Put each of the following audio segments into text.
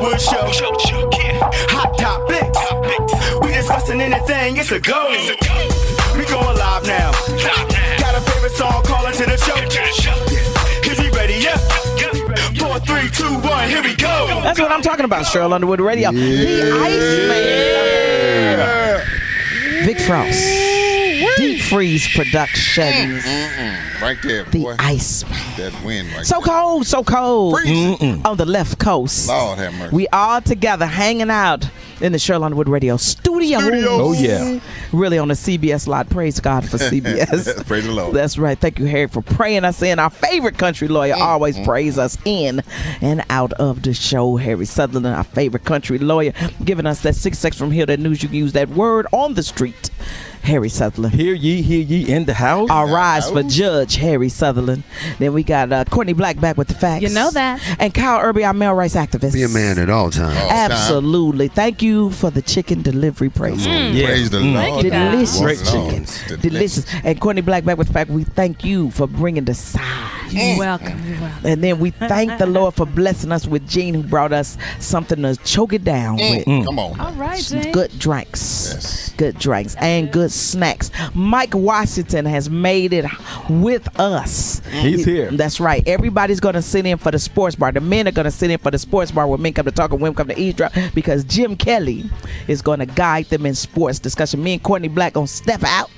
Underwood Show. Hot topics. We discussing anything, it's a go. We going live now. Got a favorite song, call into the show. Is he ready? Yeah. 4, 3, 2, 1, here we go. That's what I'm talking about, Sheryl Underwood Radio. The Iceman. Vic Frost. Deep Freeze Productions. Right there, the boy. Iceman. That wind right so there. cold, so cold. On the left coast. Lord have mercy. We all together hanging out in the Sheryl Underwood Radio studio. Oh, yeah. Really on the CBS lot. Praise God for CBS. Praise the Lord. That's right. Thank you, Harry, for praying us in. Our favorite country lawyer always prays us in and out of the show. Harry Sutherland, our favorite country lawyer, giving us that 6 seconds from here that news you can use that word on the street. Harry Sutherland. Hear ye in the house. Our rise for Judge Harry Sutherland. Then we got Courtney Black back with the facts. You know that. And Kyle Irby, our male rights activist. Be a man at all times. Absolutely. Thank you for the chicken delivery. Praise Praise the Lord. Delicious Great chicken. Delicious. And Courtney Black back with the fact we thank you for bringing the side. You're welcome. You're welcome. And then we thank the Lord for blessing us with Jean, who brought us something to choke it down with. Come on. All right, Some Jane. good drinks. Yes. Good drinks and good snacks. Mike Washington has made it with us. He's here. That's right. Everybody's going to sit in for the sports bar. The men are going to sit in for the sports bar where men come to talk and women come to eavesdrop, because Jim Kelly is going to guide them in sports discussion. Me and Courtney Black going to step out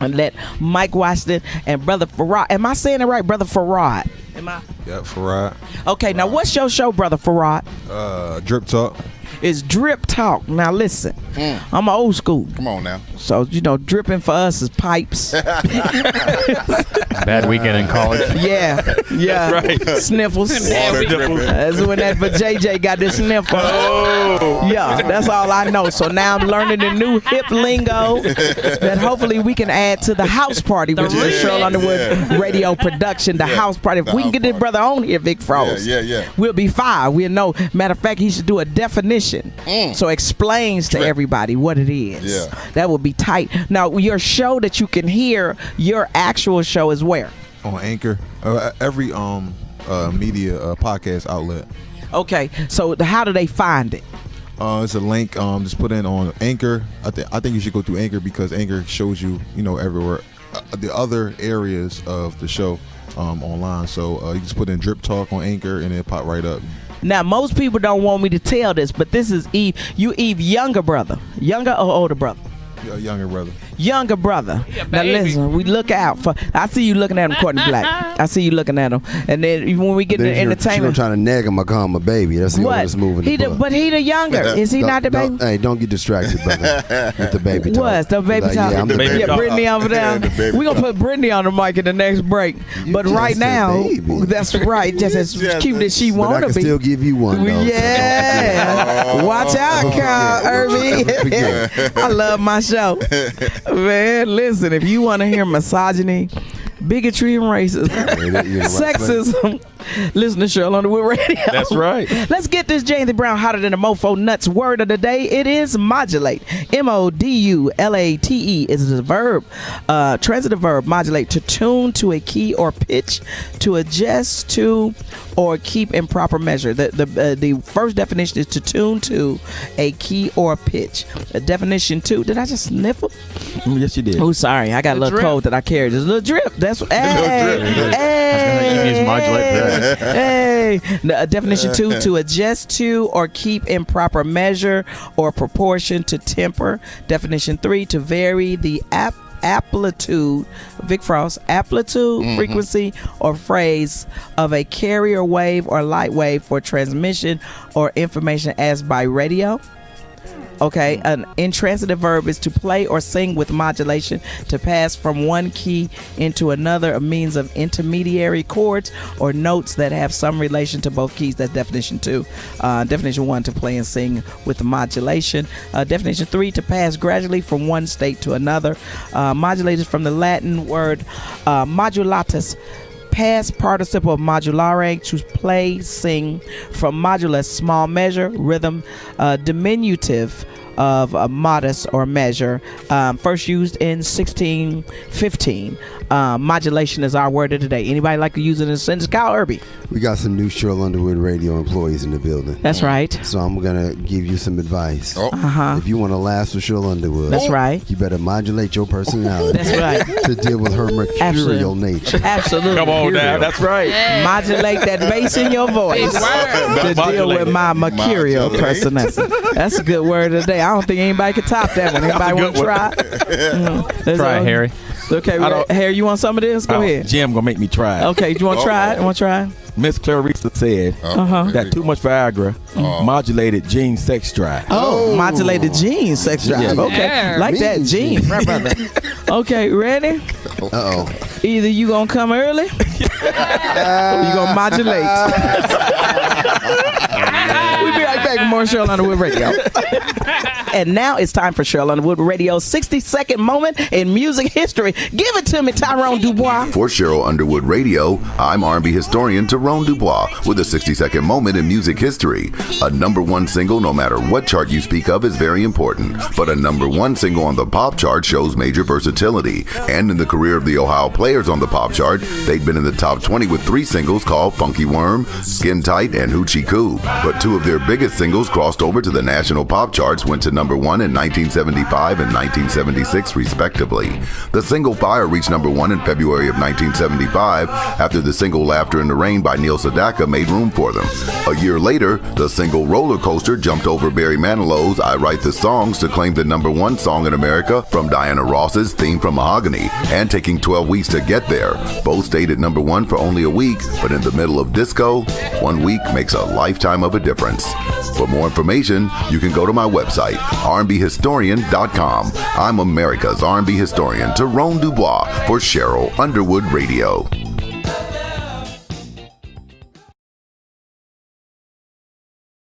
and let Mike Washington and Brother Farad. Am I saying it right, Brother Farad? Am I? Yep, Farad. Okay, now what's your show, Brother Farad? Drip Talk. It's Drip Talk. Now listen, I'm old school. Come on now. So, dripping for us is pipes. Bad weekend in college. Yeah. Right. Sniffles. Water dripping. That's when but JJ got this sniffle. Oh. Yeah, that's all I know. So now I'm learning the new hip lingo that hopefully we can add to the house party, which is a Sheryl Underwood radio production, the house party. If we can get this brother on here, Vic Frost, Yeah. we'll be fine. We'll know. Matter of fact, he should do a definition. So explains to everybody what it is. Yeah. That would be tight. Now, your show that you can hear, your actual show is where? On Anchor. Every media podcast outlet. Okay, so how do they find it? It's a link. Just put in on Anchor. I think you should go through Anchor, because Anchor shows you, everywhere the other areas of the show online. So you just put in Drip Talk on Anchor and it pop right up. Now, most people don't want me to tell this, but this is Eve. You Eve younger brother, younger or older brother? Younger brother. Younger brother. Now listen, we look out for. I see you looking at him, Courtney Black. I see you looking at him, and then when we get to entertainment, She trying to nag him. I call him a baby. That's the oldest move in the book. But he the younger. Is he not the baby? Hey, don't get distracted, brother. With the baby talk. What? The baby talk? Yeah, I'm the baby. Yeah, Brittany over there. We're going to put Brittany on the mic in the next break. But right now, that's right. Just as cute as she want to be. But I can still give you one, though. Yeah. Watch out, Kyle Irby. I love my show. Man, listen, if you want to hear misogyny, bigotry, and racism, sexism, listen to Sheryl Underwood Radio. That's right. Let's get this James Brown hotter than a mofo nuts word of the day. It is modulate. MODULATE is a verb, transitive verb, modulate, to tune to a key or pitch, to adjust to or keep in proper measure. The first definition is to tune to a key or pitch. Definition 2, did I just sniffle? Yes, you did. Oh, sorry. I got a little cold that I carried. Just a little drip. That's what. Hey. Definition 2, to adjust to or keep in proper measure or proportion, to temper. Definition 3, to vary the amplitude, Vic Frost, amplitude, frequency, or phase of a carrier wave or light wave for transmission or information as by radio. Okay, an intransitive verb is to play or sing with modulation, to pass from one key into another, a means of intermediary chords or notes that have some relation to both keys. That's definition 2. Definition 1, to play and sing with modulation. Definition 3, to pass gradually from one state to another. Modulated from the Latin word modulatus, past participle of modulare, to play, sing, from modulus, small measure, rhythm, diminutive of modus or measure. First used in 1615. Modulation is our word of the day. Anybody like to use it in a sentence? Kyle Irby. We got some new Sheryl Underwood radio employees in the building. That's right. So I'm going to give you some advice. Uh-huh. If you want to last with Sheryl Underwood, that's right. You better modulate your personality. That's right. To deal with her mercurial nature. Absolutely. Come on now. That's right. Modulate that bass in your voice to deal with my mercurial personality. That's a good word of the day. I don't think anybody can top that one. Anybody want to try? Try it, Harry. Okay, Harry, you want some of this? Go ahead. Jim gonna make me try it. Okay, you want to try it? Want to try it? Miss Clarissa said that too much Viagra modulated Gene's sex drive. Modulated Gene's sex drive. Okay, like that, Gene, right, brother. Okay, ready? Either you gonna come early, or you gonna modulate. We'll be right back with more Sheryl Underwood Radio. And now it's time for Sheryl Underwood Radio's 60-second moment in music history. Give it to me, Tyrone Dubois. For Sheryl Underwood Radio, I'm R&B historian Tyrone Dubois with a 60-second moment in music history. A number one single, no matter what chart you speak of, is very important. But a number one single on the pop chart shows major versatility. And in the career of the Ohio Players on the pop chart, they'd been in the top 20 with 3 singles called Funky Worm, Skin Tight, and Hoochie Coo. But 2 of their biggest singles crossed over to the national pop charts, went to number 1 in 1975 and 1976, respectively. The single Fire reached number 1 in February of 1975 after the single Laughter in the Rain by Neil Sedaka made room for them. A year later, the single Roller Coaster jumped over Barry Manilow's I Write the Songs to claim the number 1 song in America from Diana Ross's Theme from Mahogany, and taking 12 weeks to get there. Both stayed at number 1 for only a week, but in the middle of disco, 1 week makes a lifetime of a difference. For more information, you can go to my website, rnbhistorian.com. I'm America's R&B historian, Tyrone Dubois, for Sheryl Underwood Radio.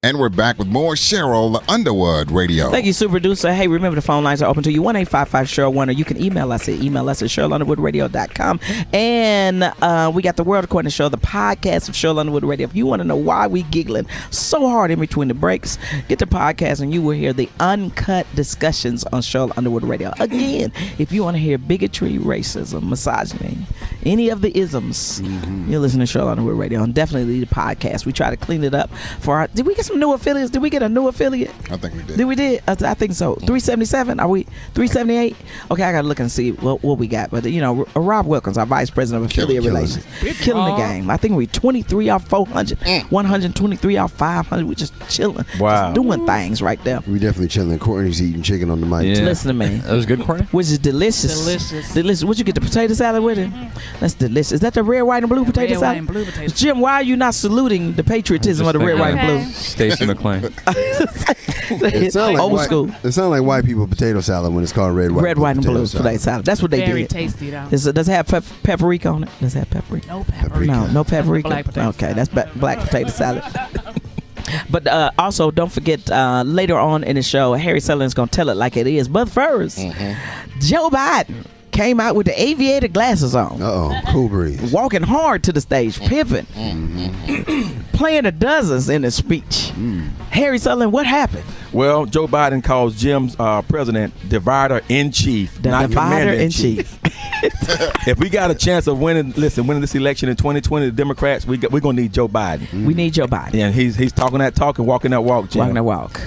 And we're back with more Sheryl Underwood Radio. Thank you, super producer. Hey, remember the phone lines are open to you, 1-855-SHERYL1, or you can email us at SherylUnderwoodRadio.com. And we got the World According to Show, the podcast of Sheryl Underwood Radio. If you want to know why we giggling so hard in between the breaks, get the podcast and you will hear the uncut discussions on Sheryl Underwood Radio. Again, if you want to hear bigotry, racism, misogyny, any of the isms, you're listening to Sheryl Underwood Radio, and definitely the podcast. We try to clean it up for our... Did we get some new affiliates? Did we get a new affiliate? I think we did. We did? I think so. 377? Are we 378? Okay, I gotta look and see what we got. But you know, Rob Wilkins, our vice president of affiliate relations, killing the game. I think we 23 off 400, 123 off 500. We just chilling, just doing things right there. We definitely chilling. Courtney's eating chicken on the mic. Yeah. Listen to me. That was good, Courtney. Which is delicious. Would you get the potato salad with it? That's delicious. Is that the red, white, and blue potato salad? Red, white, and blue potato. Jim, why are you not saluting the patriotism of the red, white, and blue? Stacey McClain. It sounds like old school. It sounds like white people potato salad when it's called red, white, and blue potato salad. That's what they Very did. tasty though. Does it have paprika on it? Does it have paprika? No paprika. No paprika. Black potato Okay, that's black potato salad. But also, don't forget, later on in the show, Harry Sullivan's going to tell it like it is. But first, Joe Biden came out with the aviator glasses on. Cool breeze. Walking hard to the stage, pimping, playing the dozens in his speech. Harry Sullivan, what happened? Well, Joe Biden calls Jim's president divider-in-chief, The not divider-in-chief. If we got a chance of winning this election in 2020, the Democrats, we're going to need Joe Biden. We need Joe Biden. And he's talking that talk and walking that walk, Jim. Walking that walk.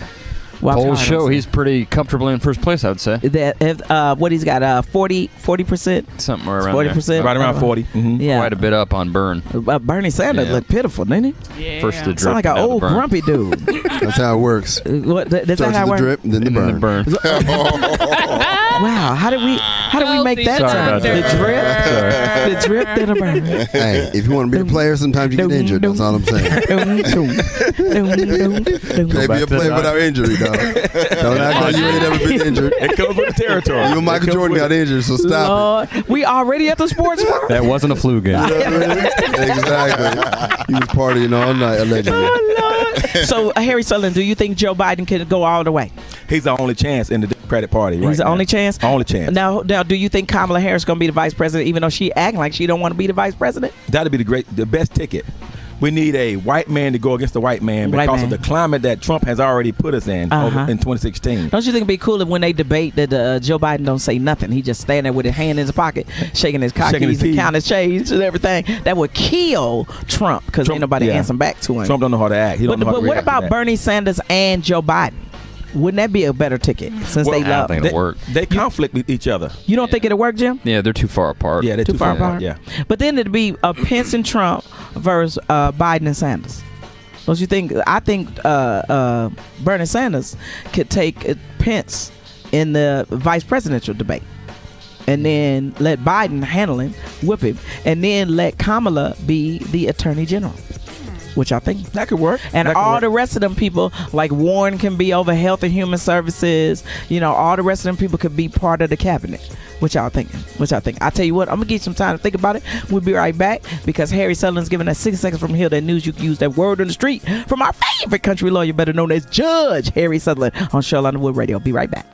Polls show he's pretty comfortably in first place, I would say. That what he's got 40%, something around 40%, there. Right around 40. Yeah, quite a bit up on Byrne. Bernie Sanders looked pitiful, didn't he? Yeah. First the drip, Sound like an old grumpy dude. That's how it works. What? That's Starts how it with the works. drip, then the And burn. then the Byrne. Wow, how did we make that Sorry sound? about that. The drip, then a burn. Hey, if you want to be a player, sometimes you get injured. That's all I'm saying. Can't be a player without injury, dog. Don't act like you ain't ever been injured. It comes with the territory. You and Michael Jordan got injured, so stop Lord, we already at the sports bar? That wasn't a flu game. it. Exactly. He was partying all night, allegedly. So, Harry Sullivan, do you think Joe Biden can go all the way? He's the only chance in the Democratic Party right He's the now. only chance? Only chance. Now, do you think Kamala Harris is going to be the vice president, even though she acting like she don't want to be the vice president? That'd be the best ticket. We need a white man to go against the white man because of the climate that Trump has already put us in in 2016. Don't you think it'd be cool if when they debate that Joe Biden don't say nothing? He just stand there with his hand in his pocket, shaking his car keys and counting his change and everything. That would kill Trump because ain't nobody answering back to him. Trump don't know how to act. But what about Bernie Sanders and Joe Biden? Wouldn't that be a better ticket since they love? I don't think it'll work. They conflict with each other. You don't think it'll work, Jim? Yeah, they're too far apart. Yeah, they're too far apart. Yeah. But then it'd be Pence and Trump versus Biden and Sanders. Don't you think? I think Bernie Sanders could take Pence in the vice presidential debate, and then let Biden handle him, whip him, and then let Kamala be the attorney general. Which I think that could work. And all the rest of them people, like Warren can be over Health and Human Services. You know, all the rest of them people could be part of the cabinet. What y'all thinking? I tell you what, I'm going to give you some time to think about it. We'll be right back because Harry Sutherland's giving us 60 seconds from here. That news you can use that word on the street from our favorite country lawyer, better known as Judge Harry Sutherland on Sheryl Underwood Radio. Be right back.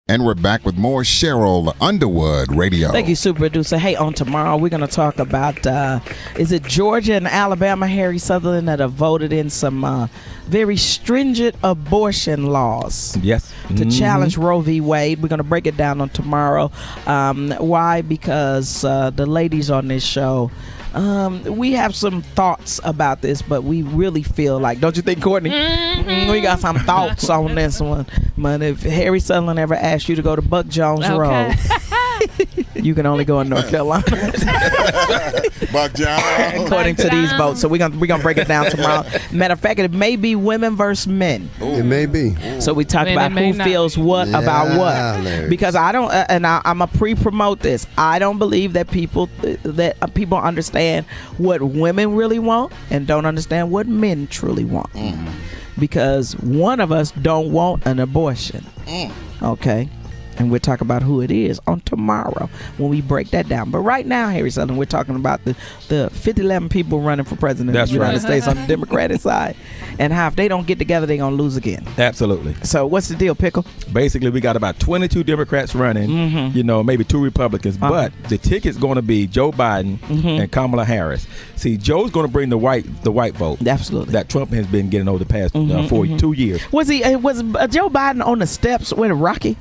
And we're back with more Sheryl Underwood Radio. Thank you, super producer. Hey, on tomorrow, we're going to talk about, is it Georgia and Alabama, Harry Sutherland, that have voted in some very stringent abortion laws. Yes. To challenge Roe v. Wade. We're going to break it down on tomorrow. Why? Because the ladies on this show, we have some thoughts about this, but we really feel like, don't you think, Courtney? We got some thoughts on this one. But if Harry Sutherland ever asked you to go to Buck Jones Road, you can only go in North Carolina. Buck Jones. According to these votes. So we're gonna break it down tomorrow. Matter of fact, it may be women versus men. It may be. So we talk about who feels what about what. Larry. Because I don't, and I'm a pre-promote this. I don't believe that people understand what women really want and don't understand what men truly want. Because one of us don't want an abortion. Okay. And we'll talk about who it is on tomorrow when we break that down. But right now, Harry Sutherland, we're talking about the 11 people running for president of the United States on the Democratic side. And how if they don't get together, they're going to lose again. Absolutely. So what's the deal, Pickle? Basically, we got about 22 Democrats running, you know, maybe 2 Republicans. But the ticket's going to be Joe Biden and Kamala Harris. See, Joe's going to bring the white vote. Absolutely. That Trump has been getting over the past 2 years. Was Joe Biden on the steps with Rocky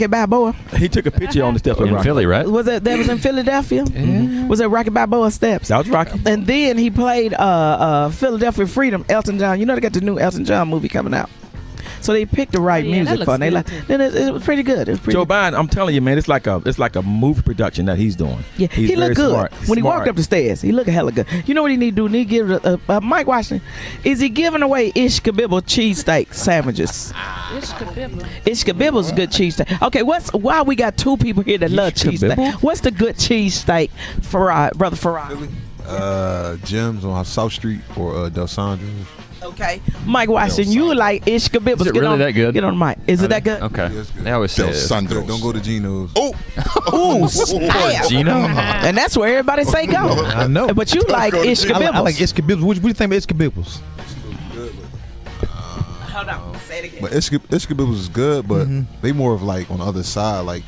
Balboa? He took a picture on the steps of in Philly, right? Was it that was in Philadelphia? Was it Rocky Balboa steps? That was Rocky. And then he played Philadelphia Freedom, Elton John. You know they got the new Elton John movie coming out. So they picked the right music for him. It was pretty good. Joe Biden, I'm telling you, man, it's like a movie production that he's doing. Yeah, he looked good when he walked up the stairs. He looked hella good. You know what he need to do? He give Mike Washington. Is he giving away Ishkabibble cheesesteak sandwiches? Ishkabibble's good cheesesteak. Okay, why we got 2 people here that love cheesesteak? What's the good cheesesteak for Brother Farrar? Jim's on South Street or Del Sandra's. Okay, Mike Washington, you like Ishkabibble? Is it really that good? Get on the mic. Is it that good? Okay. Yeah, it's good. They always say Del it. Sandros. Don't go to Gino's. Ooh, snap. Gino? And that's where everybody say go. I know. But you like Ishkabibbles. I like Ishkabibbles. What do you think about Ishkabibbles? Hold on, say it again. But Ishkabibbles is good, but they more of like on the other side, like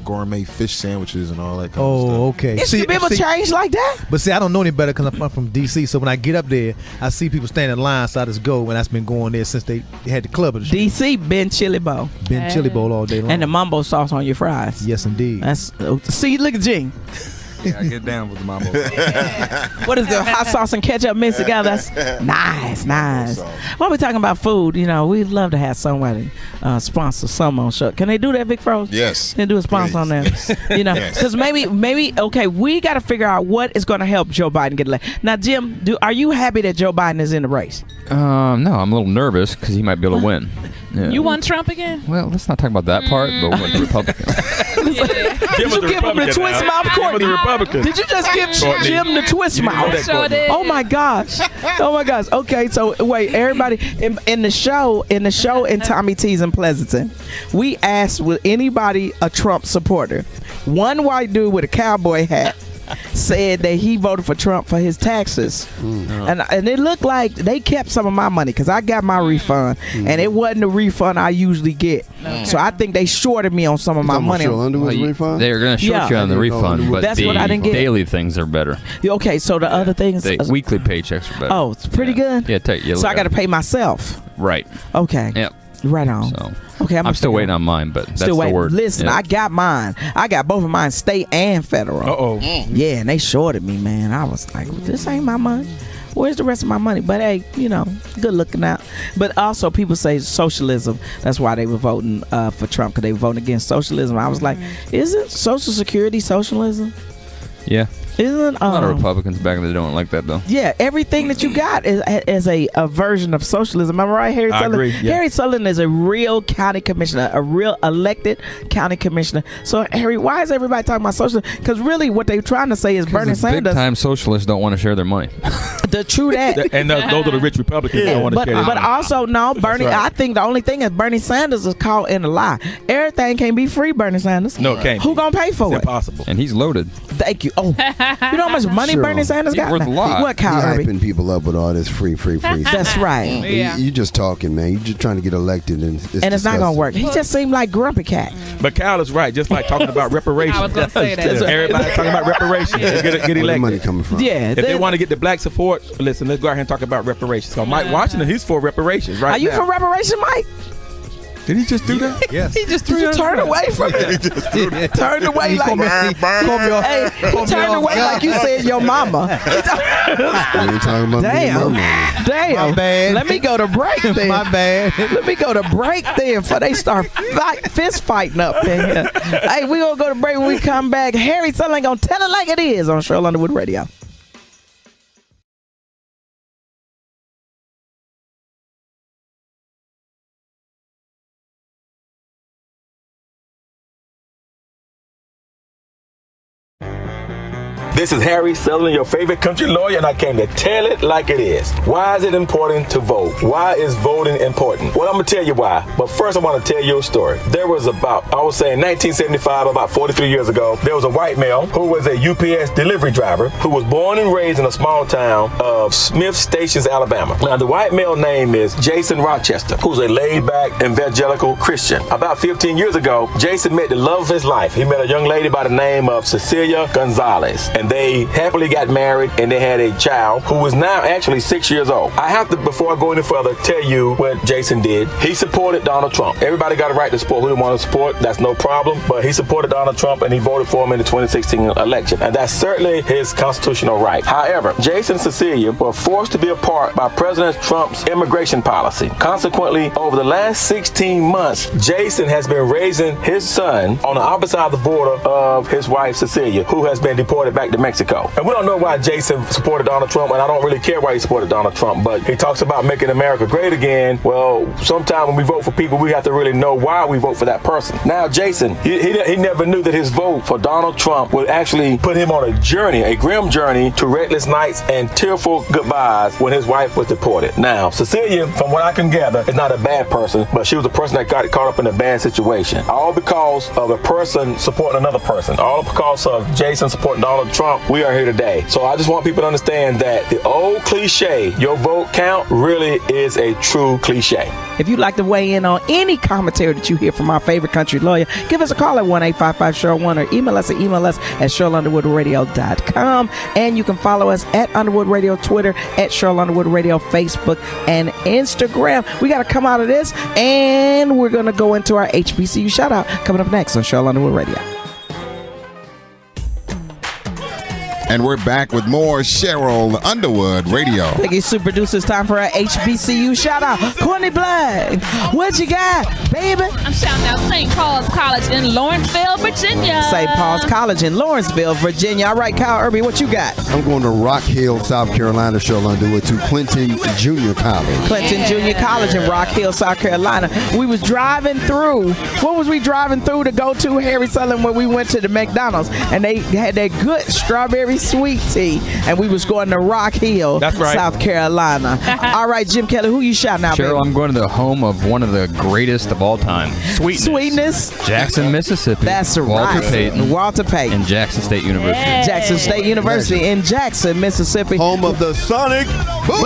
gourmet fish sandwiches and all that kind of stuff. Oh, okay. Ishkabibble changed like that? But see, I don't know any better because I'm from D.C. So when I get up there, I see people standing in line, so I just go, and that's been going there since they had the club. D.C. been chili bowl. Been chili bowl all day long. And the mumbo sauce on your fries. Yes, indeed. See, look at Gene. Yeah, I get down with the mambo. What is the hot sauce and ketchup mixed together? That's nice. While we're talking about food, you know, we'd love to have somebody sponsor some on show. Can they do that, Vic Froze? Yes. Can they do a sponsor on that? Yes. You know, because maybe okay, we got to figure out what is going to help Joe Biden get elected. Now, Jim, are you happy that Joe Biden is in the race? No, I'm a little nervous because he might be able to win. Yeah. You want Trump again? Well, let's not talk about that part, but we want the Republicans. Did you give him the twist mouth, Courtney? Did you just give Jim the twist mouth? Sure did. Oh my gosh! Okay, so wait, everybody in the show in Tommy T's in Pleasanton, we asked, was anybody a Trump supporter? One white dude with a cowboy hat said that he voted for Trump for his taxes, and it looked like they kept some of my money because I got my refund, and it wasn't the refund I usually get. So I think they shorted me on some of my money. Sheryl Underwood's refund? They're going to short you on the refund, but that's the what I didn't get. Daily things are better. Okay, so the other things, The weekly paychecks are better. oh, it's pretty good. Yeah, so I got to pay myself. Right. Okay. Yep. Right on. So okay, I'm still waiting on mine, but that's still the waiting. word. Listen, Yep. I got mine. I got both of mine, state and federal. Yeah, and they shorted me, man. I was like, this ain't my money. Where's the rest of my money? But hey, you know, good looking out. But also, people say socialism. That's why they were voting for Trump, because they were voting against socialism. I was like, isn't Social Security socialism? Yeah. Isn't a lot of Republicans back in the day don't like that though. Yeah, everything that you got is a version of socialism. Am I right, Harry Sullivan? agree, yeah. Harry Sullivan is a real county commissioner, a real elected county commissioner. So, Harry, why is everybody talking about socialism? Because really, what they're trying to say is Bernie Sanders. Big-time socialists don't want to share their money. The true that. And those are the rich Republicans that don't want to share. But also, no, Bernie. right. I think the only thing is Bernie Sanders is caught in a lie. Everything can't be free, Bernie Sanders. No, it can't. Who gonna pay for It's it? impossible. And he's loaded. Thank you. Oh, you know how much money Sure. Bernie Sanders He's got? worth a lot. What, You Kyle Irby? hyping people up with all this free. That's right. You just talking, man. You just trying to get elected, and And it's not gonna work. He just seemed like Grumpy Cat. But Kyle is right. Just like talking about reparations. I was gonna say that. Everybody talking about reparations to get Where the elected. money coming from? Yeah. If they want to get the black support, listen, let's go ahead and talk about reparations. So Mike Washington, he's for reparations right Are you now. for reparation, Mike? Did he just do that? Yes. He just turned away from it. Turned away like hey, he turned away like you said your mama. We ain't talking about Damn. me and my Damn. My bad. Let me go to break then. My bad. Let me go to break then before they start fist fighting up in here. Hey, we gonna go to break when we come back. Harry Sullivan gonna tell it like it is on Sheryl Underwood Radio. This is Harry Sullivan, your favorite country lawyer, and I came to tell it like it is. Why is it important to vote? Why is voting important? Well, I'm going to tell you why. But first, I want to tell you a story. There was about, I would say in 1975, about 43 years ago, there was a white male who was a UPS delivery driver who was born and raised in a small town of Smith Stations, Alabama. Now, the white male name is Jason Rochester, who's a laid-back evangelical Christian. About 15 years ago, Jason met the love of his life. He met a young lady by the name of Cecilia Gonzalez, and they happily got married, and they had a child who is now actually 6 years old. I have to, before I go any further, tell you what Jason did. He supported Donald Trump. Everybody got a right to support who they want to support. That's no problem. But he supported Donald Trump, and he voted for him in the 2016 election. And that's certainly his constitutional right. However, Jason and Cecilia were forced to be apart by President Trump's immigration policy. Consequently, over the last 16 months, Jason has been raising his son on the opposite side of the border of his wife, Cecilia, who has been deported back to Mexico. And we don't know why Jason supported Donald Trump, and I don't really care why he supported Donald Trump, but he talks about making America great again. Well, sometimes when we vote for people, we have to really know why we vote for that person. Now, Jason, he never knew that his vote for Donald Trump would actually put him on a journey, a grim journey to reckless nights and tearful goodbyes when his wife was deported. Now, Cecilia, from what I can gather, is not a bad person, but she was a person that got caught up in a bad situation. All because of a person supporting another person. All because of Jason supporting Donald Trump, we are here today. So I just want people to understand that the old cliche, your vote count, really is a true cliche. If you'd like to weigh in on any commentary that you hear from our favorite country lawyer, give us a call at 1-855-SHERYL1 or email us at SherylUnderwoodRadio.com. And you can follow us at Underwood Radio, Twitter, at Sheryl Underwood Radio, Facebook, and Instagram. We got to come out of this, and we're going to go into our HBCU Shoutout coming up next on Sheryl Underwood Radio. And we're back with more Sheryl Underwood Radio. Thank you, super producer. It's time for our HBCU shout out. Courtney Black, what you got, baby? I'm shouting out St. Paul's College in Lawrenceville, Virginia. St. Paul's College in Lawrenceville, Virginia. All right, Kyle Irby, what you got? I'm going to Rock Hill, South Carolina, Sheryl Underwood, to Clinton Junior College. Clinton Junior College in Rock Hill, South Carolina. We was driving through. What was we driving through to go to, Harry Sullivan, when we went to the McDonald's? And they had that good strawberry very sweet tea, and we was going to Rock Hill, That's right. South Carolina. All right, Jim Kelly, who you shouting out, Cheryl, baby? I'm going to the home of one of the greatest of all time. Sweetness. Jackson, Mississippi. That's Walter right. Payton. Walter Payton. And Jackson State University. Jackson State University in Jackson, Mississippi. Home of the Sonic Boom.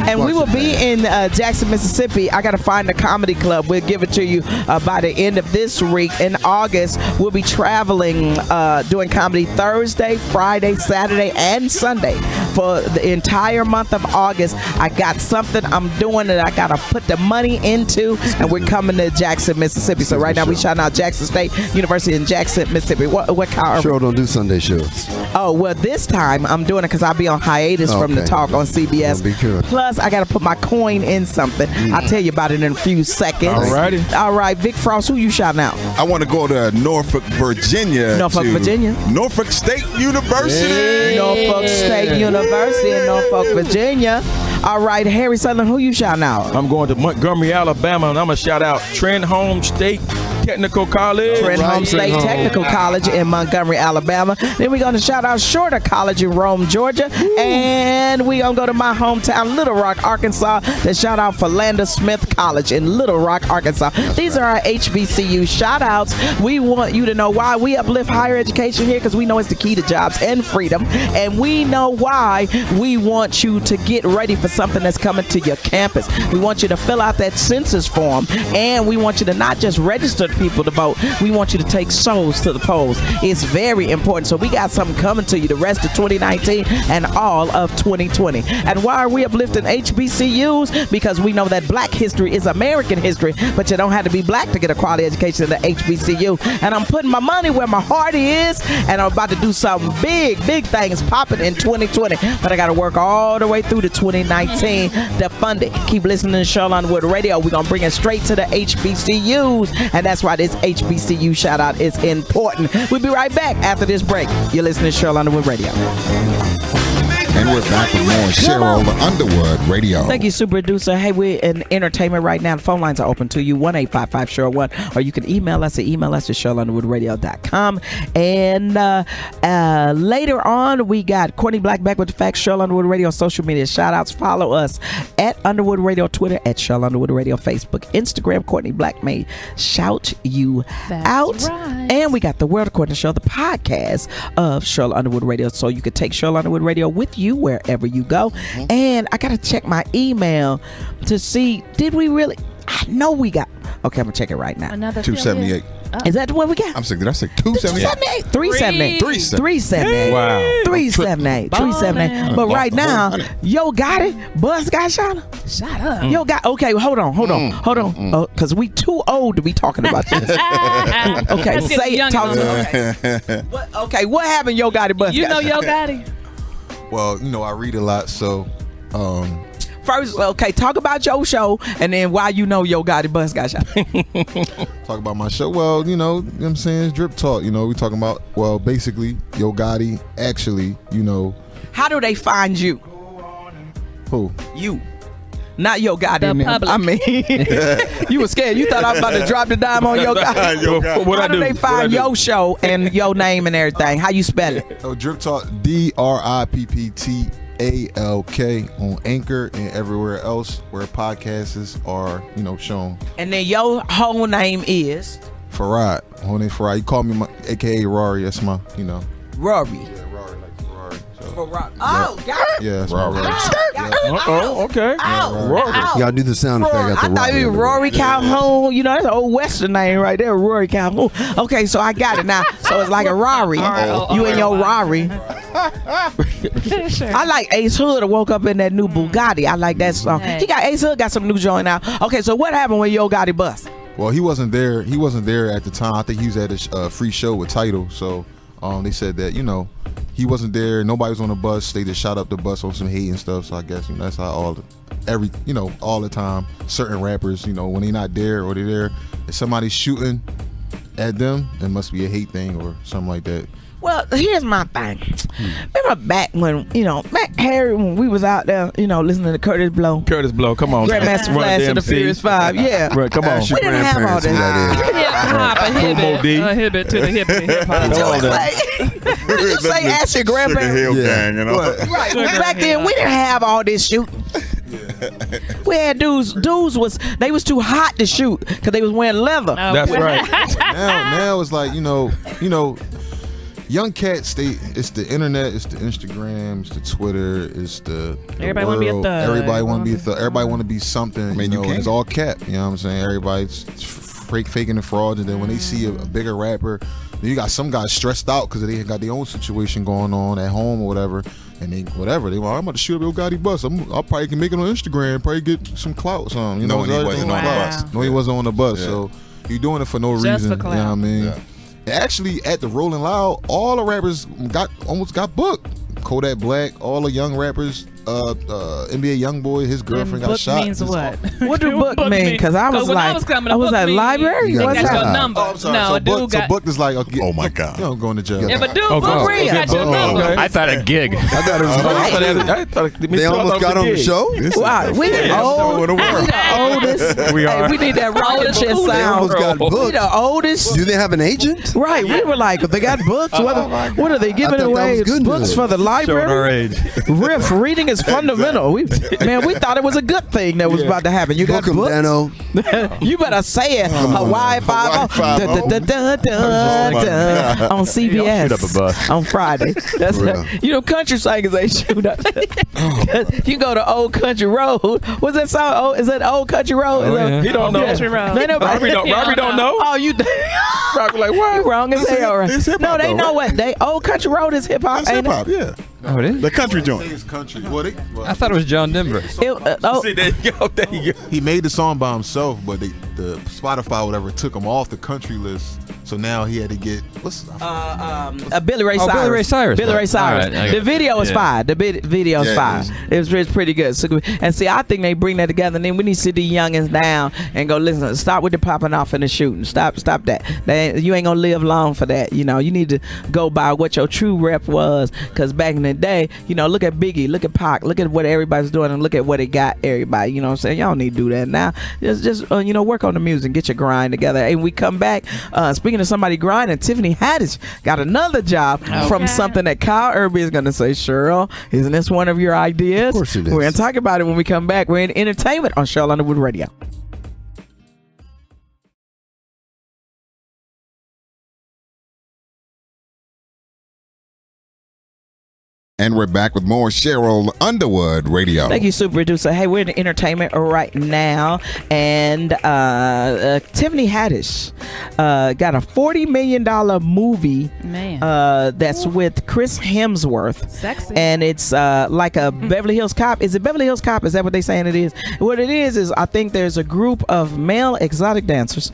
And we will be in Jackson, Mississippi. I got to find the comedy club. We'll give it to you by the end of this week. In August, we'll be traveling, doing comedy Thursday, Friday, Saturday, and Sunday for the entire month of August. I got something I'm doing that I got to put the money into, and we're coming to Jackson, Mississippi. So right now we shouting out Jackson State University in Jackson, Mississippi. What kind? Cheryl don't do Sunday shows. Oh, well, this time I'm doing it because I'll be on hiatus from the talk on CBS. Be good. Plus, I got to put my coin in something. I'll tell you about it in a few seconds. Alrighty. All right, Vic Frost, who you shouting out? I want to go to Norfolk, Virginia. Norfolk, to Virginia. Norfolk State University. Norfolk State University in Norfolk, Virginia. All right, Harry Sutherland, who you shouting out? I'm going to Montgomery, Alabama, and I'm going to shout out Trenholm State Technical College. Trenholm State Technical College in Montgomery, Alabama. Then we're going to shout out Shorter College in Rome, Georgia. And we're going to go to my hometown, Little Rock, Arkansas, to shout out Philander Smith College in Little Rock, Arkansas. These are our HBCU shout-outs. We want you to know why we uplift higher education here, because we know it's the key to jobs and freedom. And we know why we want you to get ready for something that's coming to your campus. We want you to fill out that census form, and we want you to not just register people to vote. We want you to take souls to the polls. It's very important. So we got something coming to you the rest of 2019 and all of 2020. And why are we uplifting HBCUs? Because we know that black history is American history, but you don't have to be black to get a quality education in the HBCU. And I'm putting my money where my heart is, and I'm about to do some big things popping in 2020. But I got to work all the way through to 2019 to fund it. Keep listening to Sheryl Underwood Radio. We're going to bring it straight to the HBCUs, and that's why this HBCU shout out is important. We'll be right back after this break. You're listening to Sheryl Underwood Radio. And we're back with more Sheryl Underwood Radio. Thank you, super producer. Hey, we're in entertainment right now. The phone lines are open to you, 1-855-SHERYL1, or you can email us at SherylUnderwoodRadio.com. And later on, we got Courtney Black back with the facts. Sheryl Underwood Radio social media shout outs. Follow us at Underwood Radio, Twitter at Sheryl Underwood Radio, Facebook, Instagram. Courtney Black may shout you out. Right. And we got the World According to Sheryl, the podcast of Sheryl Underwood Radio, so you could take Sheryl Underwood Radio with you wherever you go. And I gotta check my email to see, did we really? I know we got. Okay, I'm gonna check it right now. Another 278. Is that the one we got? I'm sick. Did I say 278? 378. 378. Wow. 378. 378. But right now, Yo Gotti, Buzz got shot. Shut up. Yo got. Okay, hold on. Because we too old to be talking about this. Okay, Let's get say young it. Talk ones. to me. Okay, what happened, Yo Gotti, Buzz? You know got Yo shot? Gotti? Well, I read a lot, so First, okay, talk about your show, and then why you know Yo Gotti Buzz got shot. talk about my show. Well, you know what I'm saying? It's Drip Talk. We talking about, well, basically, Yo Gotti, actually, How do they find you? Who? You. Not Yo Gotti. The and them. public. I mean, you were scared. You thought I was about to drop the dime on Yo Gotti. What How I do do? they find your show and your name and everything? How you spell it? Oh, Drip Talk, DRIPPTALK on Anchor and everywhere else where podcasts are, shown. And then your whole name is Farad. Whole name Farad. You call me AKA Rory. That's my, Rory. Yeah, Rory, like Ferrari. So, Oh, got it. yeah, that's my Rory. Oh, okay. Rory. Y'all do the sound effect. I thought it was Rory Calhoun. That's an old Western name right there, Rory Calhoun. Okay, so I got it now. So it's like a Rari. You and your Rari. I like Ace Hood. Woke up in that new Bugatti. I like that song. Ace Hood got some new joint out. Okay, so what happened when Yo Gotti bust? Well, he wasn't there. He wasn't there at the time. I think he was at a free show with Tidal. So they said that he wasn't there. Nobody was on the bus. They just shot up the bus on some hate and stuff. So I guess that's how all the time certain rappers, when they not there or they're there, if somebody's shooting at them, it must be a hate thing or something like that. Well, here's my thing. Remember back when, Harry, when we was out there, listening to Curtis Blow. Curtis Blow, come on. Grandmaster Flash of the Furious 5, yeah. Right, come on. We didn't have all this. Hip-hop to the hip-hop. Did you say ask your grandparents? Hill gang, Right. Back then, we didn't have all this shooting. We had dudes was too hot to shoot because they was wearing leather. That's right. Now it's like, young cats, it's the internet, it's the Instagram, it's the Twitter, it's the everybody want to be a thug. Everybody want to be a thug. Everybody want to be something. I mean, it's all cap. You know what I'm saying? Everybody's faking the frauds, and then when they see a bigger rapper, you got some guys stressed out because they got their own situation going on at home or whatever, and they I'm about to shoot up your Gotti bus. I'll probably can make it on Instagram, probably get some clout, or something. No, he wasn't on the bus. No, he wasn't on the bus. Yeah. So you're doing it for no Just reason. for clout. You know what I mean? Yeah. Actually, at the Rolling Loud, all the rappers almost got booked. Kodak Black, all the young rappers, NBA YoungBoy, his girlfriend got shot. Means what? What do book mean? Because I was when like, I was coming, I was at book library. They What's got your that? number. Oh, I'm sorry. No, So a dude book, got. booked is like, Oh my God. going to jail. Yeah, but dude, Oh, book real. got your number. Okay. I thought a gig. I thought it was I thought They almost got on the show. Wow, we the oldest. We are. Hey, we need that rocket chest They sound. almost got We booked. the oldest. Do they have an agent? Right, we were like, they got books. What are they I giving thought that away? was good Books news. for the library? age. Riff, reading is fundamental. We thought it was a good thing that was about to happen. You got Book 'em, books? Dano. You better say it. Hawaii 5 on CBS Shoot up a bus. on Friday. That's country singers ain't shoot up. You go to Old Country Road. What's that song? Oh, is that Old Country Road? Oh, yeah. He don't know. Country Road. Ain't nobody- Robbie don't know. Oh, you Robbie like, what? you wrong as hell, right? It's hip-hop, No, they though, know right? what they Old Country Road is hip hop. That's hip hop, yeah. Oh, it is? The country joint. It's country. I thought it was John Denver. See, there you go. There you go. He made the song by himself, but the Spotify or whatever took him off the country list. So now he had to get Billy Ray Cyrus. Billy Ray Cyrus. Billy Ray Cyrus. All right, I got The it. video is fire. The video is Yeah, fire. It's pretty good. So, and see, I think they bring that together. And then we need to sit the youngins down and go listen. Stop with the popping off and the shooting. Stop that. You ain't gonna live long for that. You need to go by what your true rep was. Because back in the day, look at Biggie, look at Pac, look at what everybody's doing, and look at what it got everybody. You know what I'm saying? Y'all don't need to do that now. Just work on the music, get your grind together. And we come back. Speaking of somebody grinding, Tiffany Haddish got another job from something that Kyle Irby is going to say. Cheryl, isn't this one of your ideas? Of course it is. We're going to talk about it when we come back. We're in entertainment on Sheryl Underwood Radio. And we're back with more Sheryl Underwood Radio. Thank you, super producer. Hey, we're in entertainment right now, and Tiffany Haddish got a $40 million movie that's with Chris Hemsworth. Sexy. And it's like a Beverly Hills Cop. Is it Beverly Hills Cop? Is that what they're saying it is? What it is I think there's a group of male exotic dancers,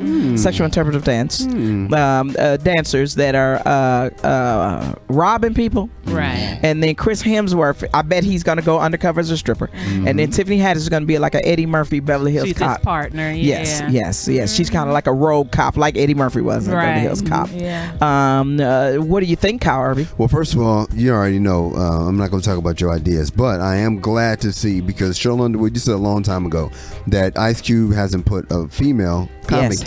sexual interpretive dance dancers that are robbing people. Right. And then Chris Hemsworth, I bet he's going to go undercover as a stripper. And then Tiffany Haddish is going to be like a Eddie Murphy Beverly Hills She's Cop. his partner. Yeah. Yes. She's kind of like a rogue cop, like Eddie Murphy was in Beverly Hills Cop. Yeah. What do you think, Kyle Irby? Well, first of all, you already know I'm not going to talk about your ideas, but I am glad to see, because Sheryl Underwood, you said a long time ago that Ice Cube hasn't put a female comic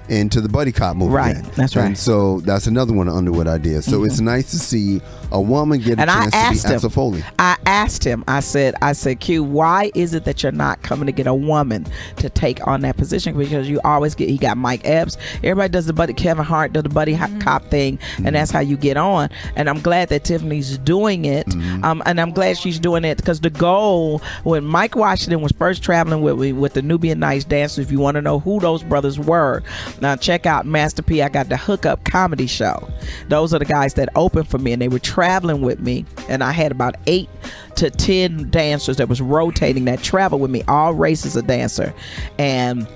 into the buddy cop movie. Right, yet. that's right. And so that's another one of Underwood ideas. So it's nice to see a woman get a And I chance to asked be him. Axel Foley. I asked him. I said, Q, why is it that you're not coming to get a woman to take on that position? Because you always get. He got Mike Epps. Everybody does the buddy. Kevin Hart does the buddy cop thing, and that's how you get on. And I'm glad that Tiffany's doing it. And I'm glad she's doing it because the goal when Mike Washington was first traveling with the Nubian Nights dancers. If you want to know who those brothers were, now check out Master P. I got the Hookup Comedy Show. Those are the guys that opened for me, and they were traveling with me, and I had about 8 to 10 dancers that was rotating that travel with me, all races of dancer. And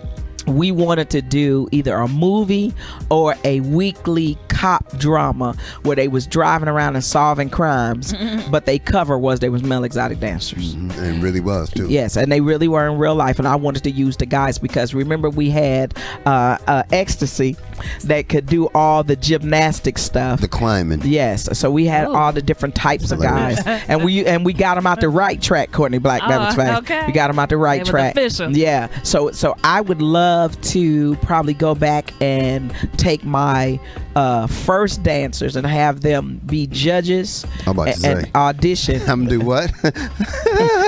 we wanted to do either a movie or a weekly cop drama where they was driving around and solving crimes, but they cover was they was male exotic dancers. And really was too. Yes, and they really were in real life, and I wanted to use the guys because remember we had Ecstasy that could do all the gymnastic stuff. The climbing. Yes. So we had all the different types of guys, and we got them out the right track. Courtney Black, Okay. we got them out the right track. Official. Yeah. So I would love to probably go back and take my first dancers and have them be judges and audition. I'm gonna do what?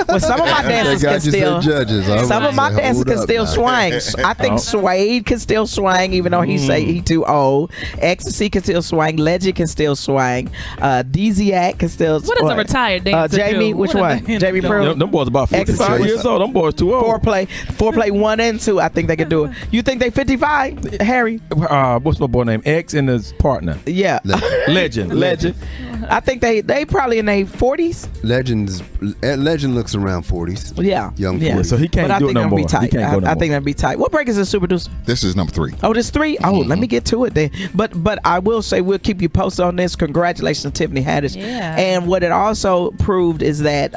Well, some of my dancers can still. Judges. Some of my dancers can still swing. I think Suede can still swing, even though he say he too old. Ecstasy can still swing. Legend can still swing. DZAC can still. What does a retired dancer Jamie, do? which one? Jamie Pearl. Them boys about 55 years old. Them boys too old. Foreplay 1 and 2. I think they can do it. You think they 55, Harry? What's my boy name? X and his partner. Yeah. Legend. I think they probably in their 40s. Legend looks around 40s. Yeah. Young 40s. So he can't do it no more. Be tight. I think that'd be tight. What break is this, Super Deuce? This is number 3. Oh, this 3? Oh, let me get to it then. But I will say we'll keep you posted on this. Congratulations to Tiffany Haddish. Yeah. And what it also proved is that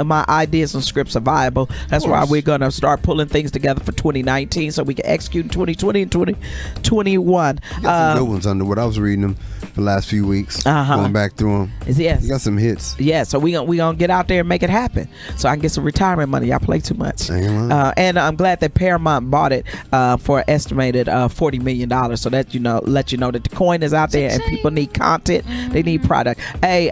my ideas and scripts are viable. That's why we're going to start pulling things together for 2019 so we can execute in 2020 and 2021. You got some good ones, Underwood. I was reading them the last few weeks. Going back through them. Yes. You got some hits. Yeah, so we gonna get out there and make it happen. So I can get some retirement money. Y'all play too much. And I'm glad that Paramount bought it for an estimated $40 million. So that let you know that the coin is out there and people need content. They need product. Hey,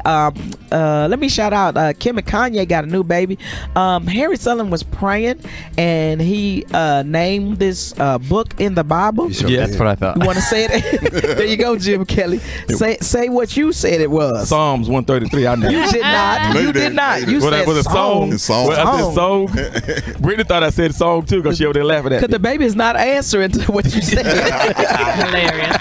let me shout out Kim and Kanye got a new baby. Harry Sullivan was praying and he named this book in the Bible. Yeah, that's what I thought. You want to say it? There you go, Jim Kelly. Say what you said it was. Psalms 133. I know. You did not. You did not. You said was a song. Song. Well, I said song. Brittany thought I said song too because she over there laughing at me. Because the baby is not answering to what you said. Hilarious.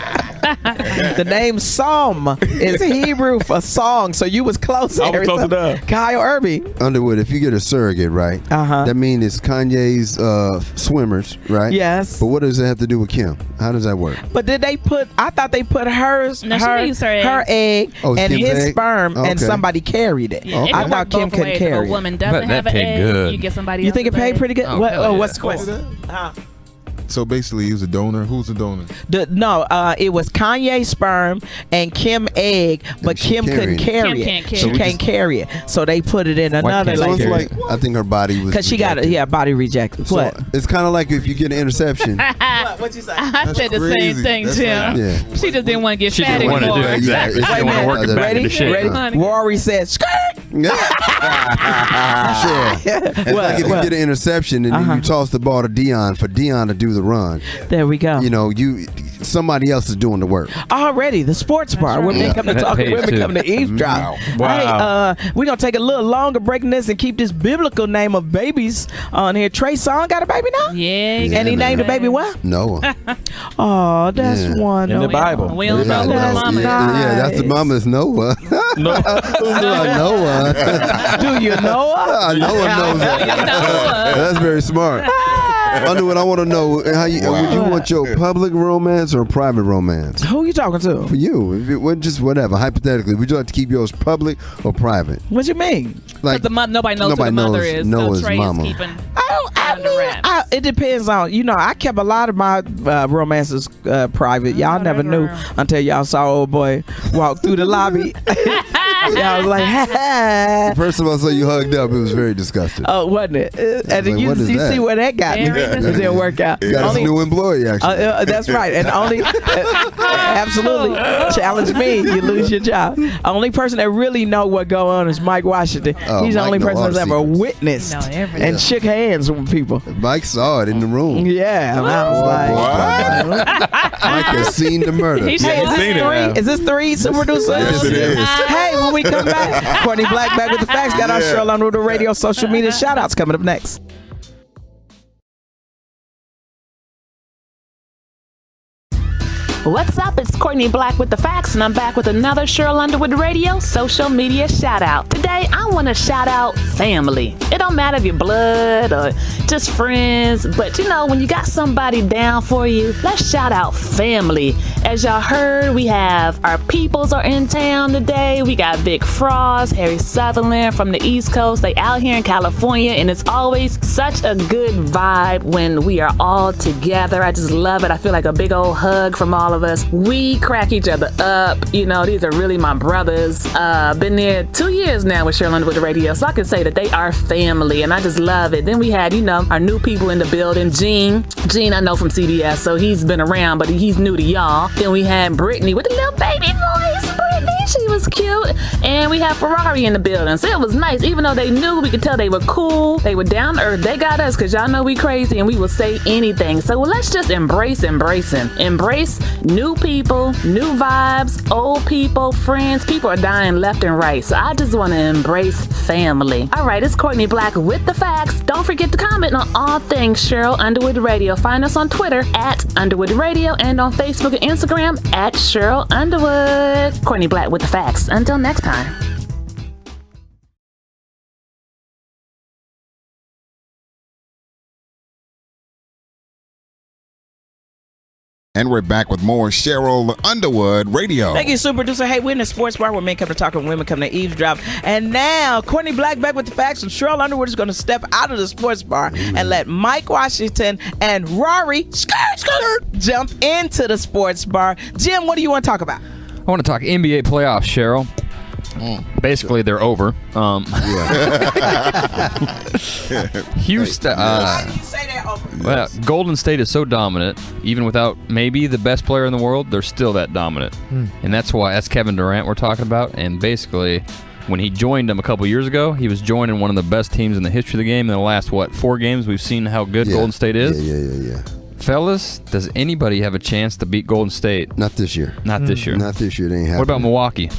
The name Psalm is Hebrew for song, so you was close. I was close enough. Kyle Irby. Underwood, if you get a surrogate, right? That means it's Kanye's swimmers, right? Yes. But what does it have to do with Kim? How does that work? But did they put? I thought they put her egg Oh, and Kim's his egg? sperm, and Okay. somebody carried it. Yeah, it I can thought work Kim both couldn't ways. carry If it. a woman doesn't That have an paid egg, good. you get somebody You else's think it paid egg. pretty good? Oh, What's the What is question? that? So basically, he was a donor. Who's the donor? It was Kanye sperm and Kim egg, but she Kim couldn't carried carry Kim it. can't She carry can't carry it, so they put it in another. can't So Like it's her. like I think her body was Because she got rejected. body rejected. So What? it's kind of like if you get an interception. What you say? I said the same crazy. thing, That's Tim. Yeah. She just didn't want to get She fat didn't want to do anymore. it. Exactly. Yeah, She didn't want to work it back Ready? into shape. Ready? Honey. Rory said, "Skirt." Sure. It's like if you get an interception and then you toss the ball to Dion for Dion to do the run. There we go. You know, somebody else is doing the work. Already, the sports bar. Women come to That talk, pays women too. come to eavesdrop. Wow. Hey, we're going to take a little longer breaking this and keep this biblical name of babies on here. Trey Songz got a baby now? Yeah. And he named the baby what? Noah. Oh, that's Yeah. wonderful. In the Bible. We don't know who the That's mama is. Yeah, that's the nice. mama's Noah. No. Who's like Noah? Do you know her? Noah knows that. That's very smart. Underwood, I want to know how you would you want your public romance or private romance? Who you talking to? For you, if it, just whatever. Hypothetically, would you like to keep yours public or private? What you mean? Like Nobody knows who the mother is. Noah's so Trey mama. is keeping I mean, it depends on, I kept a lot of my romances private. Y'all never knew until y'all saw old boy walk through the lobby. Y'all was like, ha. First of all, so you hugged up. It was very disgusting. Oh, wasn't it? And like, you what is that? see where that got me. It didn't work out. You got a new employee, actually. That's right. And only, absolutely, challenge me, you lose your job. Only person that really know what go on is Mike Washington. Oh, He's the Mike only know person all that's the ever secrets. witnessed everything. and shook hands with people. Mike saw it in the room. Yeah, and I was like, Mike has seen the murder. He hey, is this three, super producer? Yes, it is. Hey, when we come back, Courtney Black back with the facts. Got our Sheryl Underwood radio social media shout outs coming up next. What's up? It's Courtney Black with the facts, and I'm back with another Sheryl Underwood radio social media shout out. Today, I want to shout out family. It don't matter if you're blood or just friends, but when you got somebody down for you, let's shout out family. As y'all heard, we have our peoples are in town today. We got Big Frost, Harry Sutherland from the East Coast. They out here in California, and it's always such a good vibe when we are all together. I just love it. I feel like a big old hug from all all of us. We crack each other up. You know, these are really my brothers. Been there 2 years now with Sheryl Underwood Radio, so I can say that they are family, and I just love it. Then we had, you know, our new people in the building. Gene, I know from CBS, so he's been around, but he's new to y'all. Then we had Brittany with the little baby voice. Brittany, she was cute. And we had Ferrari in the building, so it was nice. Even though they knew, we could tell they were cool. They were down to earth. They got us, because y'all know we crazy, and we will say anything. So let's just embrace embracing. Embrace new people, new vibes, old people, friends. People are dying left and right, so I just want to embrace family. All right, it's Courtney Black with the facts. Don't forget to comment on all things Sheryl Underwood Radio. Find us on Twitter at Underwood Radio and on Facebook and Instagram at Sheryl Underwood. Courtney Black with the facts. Until next time. And we're back with more Sheryl Underwood Radio. Thank you, super producer. Hey, we're in the sports bar where men come to talk and women come to eavesdrop. And now, Courtney Black back with the facts, and Sheryl Underwood is going to step out of the sports bar and let Mike Washington and Rory jump into the sports bar. Jim, what do you want to talk about? I want to talk NBA playoffs, Sheryl. Basically, they're over. Houston. Why do you say they're over? Well, Golden State is so dominant, even without maybe the best player in the world, they're still that dominant. And that's Kevin Durant we're talking about. And basically, when he joined them a couple years ago, he was joining one of the best teams in the history of the game. In the last, 4 games, we've seen how good Golden State is. Yeah. Fellas, does anybody have a chance to beat Golden State? Not this year. Not this year. Not this year. It ain't happening. What about Milwaukee?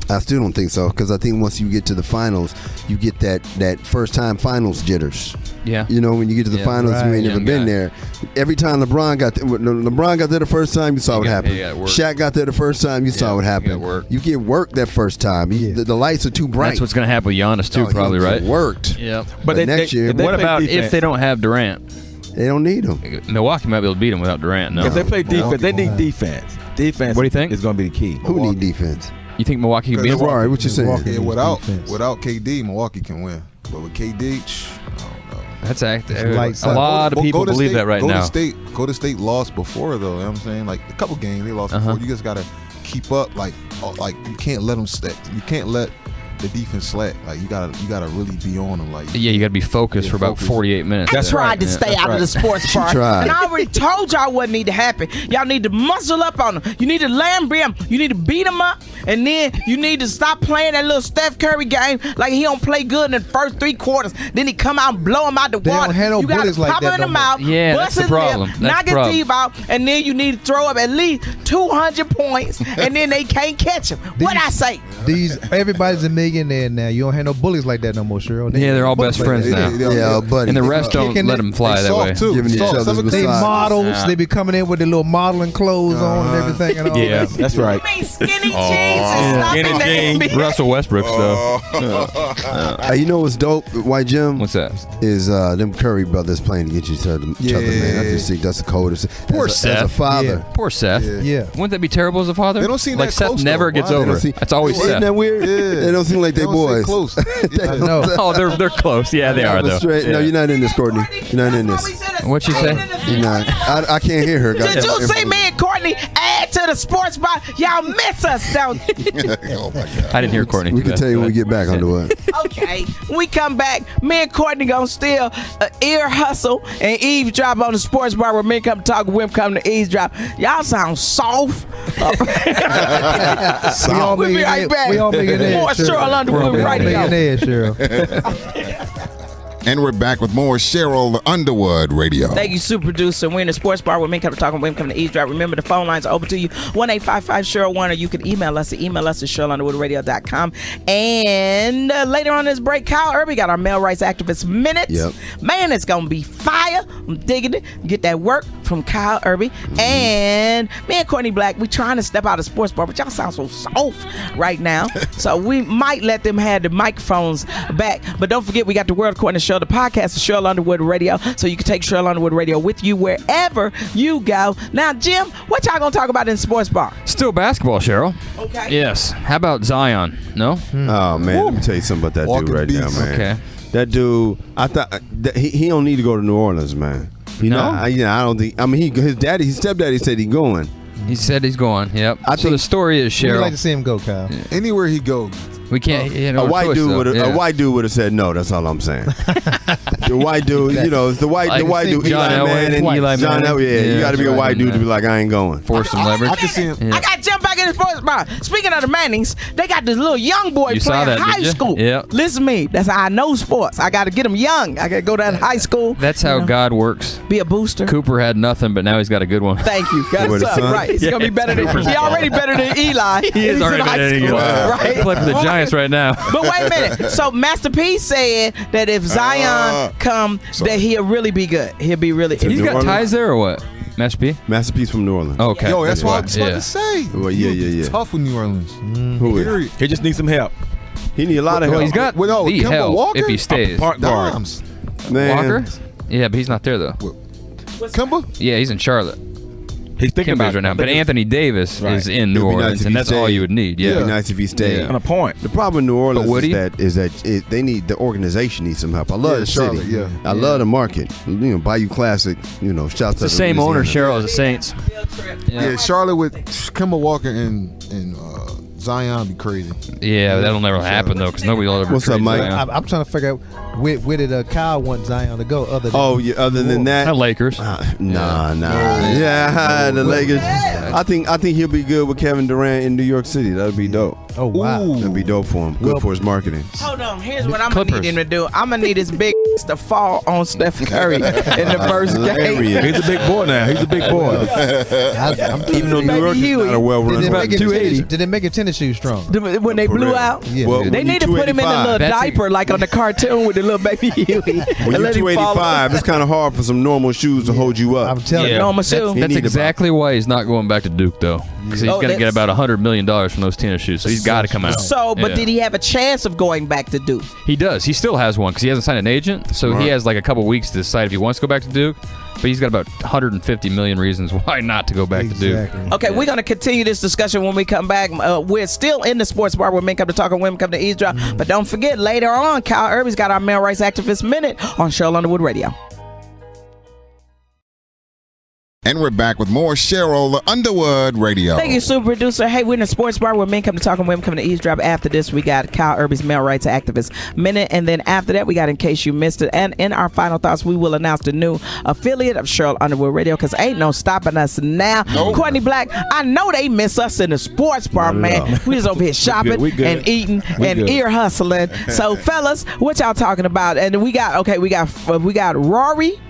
I still don't think so, because I think once you get to the finals, you get that first-time finals jitters. Yeah. You know, when you get to the finals, you ain't never been there. Every time LeBron got there the first time, you saw what happened. Shaq got there the first time, you saw what happened. You get worked that first time. The lights are too bright. That's what's going to happen with Giannis, too, probably, right? Worked. Yeah. But next year, what about if they don't have Durant? They don't need him. Milwaukee might be able to beat them without Durant. No. If they play defense, they need defense. Defense. What do you think? Is going to be the key. Who need defense? You think Milwaukee can beat them? Right, what you saying? Yeah, without KD, Milwaukee can win. But with KD, I don't know. That's a lot of people believe that right now. Golden State lost before, though. You know what I'm saying? Like, a couple games they lost before. You just got to keep up. Like you can't let them stick. You can't let the defense slack. Like, you gotta really be on them. Like, yeah, you gotta be focused for about 48 minutes. I tried to stay out of the sports bar, and I already told y'all what need to happen. Y'all need to muscle up on them. You need to lamb them. You need to beat them up, and then you need to stop playing that little Steph Curry game like he don't play good in the first 3 quarters. Then he come out and blow him out the water. Don't have no you gotta bullies like pop that him in the no mouth, Yeah, bust that's the his problem. lip, That's knock the his problem. teeth out, and then you need to throw up at least 200 points, and then they can't catch him. What I say? Everybody's a millionaire now. You don't have no bullies like that no more, Cheryl. They're all best friends now. Yeah, buddy. And the rest don't let them fly that way. Giving each other They models. They be coming in with their little modeling clothes on and everything and all Yeah, that. that's right. You mean skinny jeans and stuff in the NBA? Russell Westbrook stuff. You know what's dope, White Jim? What's that? Is them Curry brothers playing against each other, man. I just think that's the coldest. Poor Seth. As a father. Poor Seth. Yeah. Wouldn't that be terrible as a father? They don't seem like that Seth close, never though. gets Why? over. That's always Isn't Seth. that weird? Yeah. They don't seem like they boys. Close. No. Oh, they're close. Yeah, they are though. Straight. No, you're not in this, Courtney. You're not in this. What'd you say? You're not. I can't hear her. Did you see me and Courtney add to the sports bar? Y'all miss us, don't you? Oh my God. I didn't hear Courtney. We can tell you when we get back, Underwood. Okay, we come back. Me and Courtney gonna still ear hustle and eavesdrop on the sports bar where men come to talk, women come to eavesdrop. Y'all sound soft. We'll be right back. We all millionaires. More Sheryl Underwood Radio. Millionaires, Cheryl. And we're back with more Sheryl Underwood Radio. Thank you, super producer. We're in the sports bar where men come to talk and women come to eavesdrop. Remember, the phone lines are open to you, 1-855-SHERYL1, or you can email us at SherylUnderwoodRadio.com. And later on this break, Kyle Irby got our Male Rights Activist Minute. Yep. Man, it's going to be fire. I'm digging it. Get that work from Kyle Irby. And me and Courtney Black, we trying to step out of the sports bar, but y'all sound so soft right now. So we might let them have the microphones back. But don't forget, we got the World Courtney Show. The podcast is Sheryl Underwood Radio, so you can take Sheryl Underwood Radio with you wherever you go. Now, Jim, what y'all gonna talk about in the sports bar? Still basketball, Cheryl. Okay. Yes. How about Zion? No? Oh, man. Let me tell you something about that Walking dude right beast. now, man. Okay. That dude, I thought that he don't need to go to New Orleans, man. You know, I don't think. I mean, his stepdaddy said he's going, He said he's going. Yep. I So think- the story is We'd Sheryl. like to see him go, Kyle. Anywhere he goes. We can't. A white dude would have said no. That's all I'm saying. The white dude, you know, it's the white dude, John Eli Elway, Manning, Eli John Manning. Elway. Yeah, you got to be a John white dude to be Manning. like, I ain't going. Force some leverage. I can see him. Yeah. I got to jump back in the sports bar. Speaking of the Mannings, they got this little young boy You saw playing that, high did you? school. Yeah. Listen to me. That's how I know sports. I got to get them young. I got to go down to high school. That's how God works. Be a booster. Cooper had nothing, but now he's got a good one. Thank you. That's With his son? right. He's gonna be better than he already better than Eli. He is He's already in high better than school, Eli. right? He played for the Giants right now. But wait a minute. So Master P said that if Zion come, that he'll really be good. He'll be really. He's New got Orleans? ties there or what? Master P? Masterpiece from New Orleans. Okay. Yo, that's what I was about Yeah. to say. Well, yeah. Tough with New Orleans. Who is? Period. He just needs some help. He need a lot of Well, help. he's got Well, no, the Kemba help Walker? if he stays. Point guard. Dimes. Man. Walker? Yeah, but he's not there though. Kemba? Yeah, he's in Charlotte. He's thinking Kimber's about right now. But thinking- Anthony Davis Right. is in New It'd be nice Orleans, if and he that's all stayed. you would need. It'd Yeah. be nice if he stayed. Yeah. on a point. The problem in New Orleans But would he? is that they need the organization needs some help. I love Yeah, the Charlotte, city. yeah. I love the market. You know, Bayou Classic. You know, shouts It's the out to same owner, Louisiana. Cheryl, as the Saints. Yeah, Charlotte with Kemba Walker and Zion be crazy. Yeah, that'll never happen though, because nobody will ever. What's up, trade Mike? Zion. I'm trying to figure out where did Kyle want Zion to go other than Oh, yeah. Other than that, Not Lakers. nah. Yeah, the Lakers. I think he'll be good with Kevin Durant in New York City. That'd be dope. Oh wow. That'd be dope for him. Good Well- for his marketing. Hold on. Here's what I'm Clippers. gonna need him to do. I'm gonna need his big to fall on Steph Curry in the first game. Hilarious. He's a big boy now. He's a big boy. Even though New Baby York is Huey. not a well-run Did market. they make his tennis shoes strong? When they For blew real. out, Yeah. Well, they when need to you put him in a 285 little That's diaper like on the cartoon with the little baby Huey. When and you're let him fall 285, it's kind of hard for some normal shoes to hold you I'm up. telling Yeah. you. Normal That's, shoe. He that's need to exactly why he's not going back to Duke though, because he's Oh, gonna get that's- about $100 million from those tennis shoes. So he's got to come out. So, but Yeah. did he have a chance of going back to Duke? He does. He still has one because he hasn't signed an agent. So he has like a couple weeks to decide if he wants to go back to Duke. But he's got about 150 million reasons why not to go back to Duke. Okay, we're going to continue this discussion when we come back. We're still in the sports bar where men come to talk and women come to eavesdrop. But don't forget, later on, Kyle Irby's got our Male Rights Activist Minute on Sheryl Underwood Radio. And we're back with more Sheryl Underwood Radio. Thank you, super producer. Hey, we're in the sports bar where men come to talk and women come to eavesdrop. After this, we got Kyle Irby's Male Rights Activist Minute. And then after that, we got In Case You Missed It. And in our final thoughts, we will announce the new affiliate of Sheryl Underwood Radio, because ain't no stopping us now. Courtney Black, I know they miss us in the sports bar, man. We just over here shopping We good. and eating We and good. ear hustling. So, fellas, what y'all talking about? And we got Rory.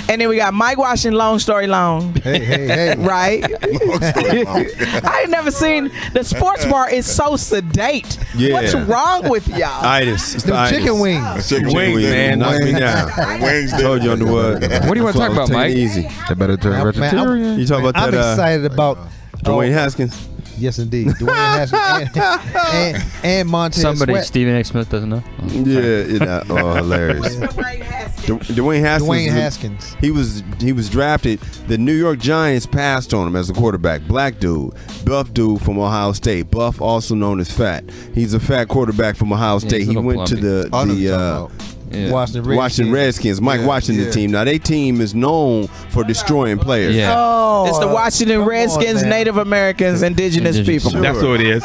And then we got Mike Washington, Long Story Long. Hey. Right? I ain't never seen the sports bar is so sedate. Yeah. What's wrong with y'all? Itis. It's the Them itis. chicken wings. Chicken Wings, man. Knock me down. Wings. Told you Underwood. What do you want to talk about, Mike? Easy. They better turn Man, You talking about I'm that? excited about Dwayne Haskins. Yes, indeed. Dwayne Haskins and Montez Somebody Sweat. Stephen A. Smith doesn't know. Yeah. Oh, hilarious. Dwayne Haskins. Dwayne Haskins. He was drafted. The New York Giants passed on him as a quarterback. Black dude, buff dude from Ohio State. Buff, also known as Fat. He's a fat quarterback from Ohio State. he's a He little went to the Yeah. Washington Redskins. Mike Washington team. Now their team is known for destroying players. Yeah. It's the Washington Redskins, man. Native Americans, indigenous people. Sure. That's what it is.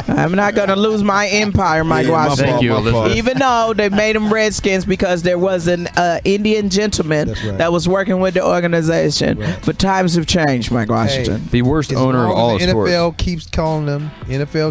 I'm not going to lose my empire, Mike Yeah, my Washington. Thank you, fault, my fault. Elizabeth. Even though they made them Redskins because there was an Indian gentleman That's right. that was working with the organization. But times have changed, Mike Washington. The worst As owner of long all as of the sports. NFL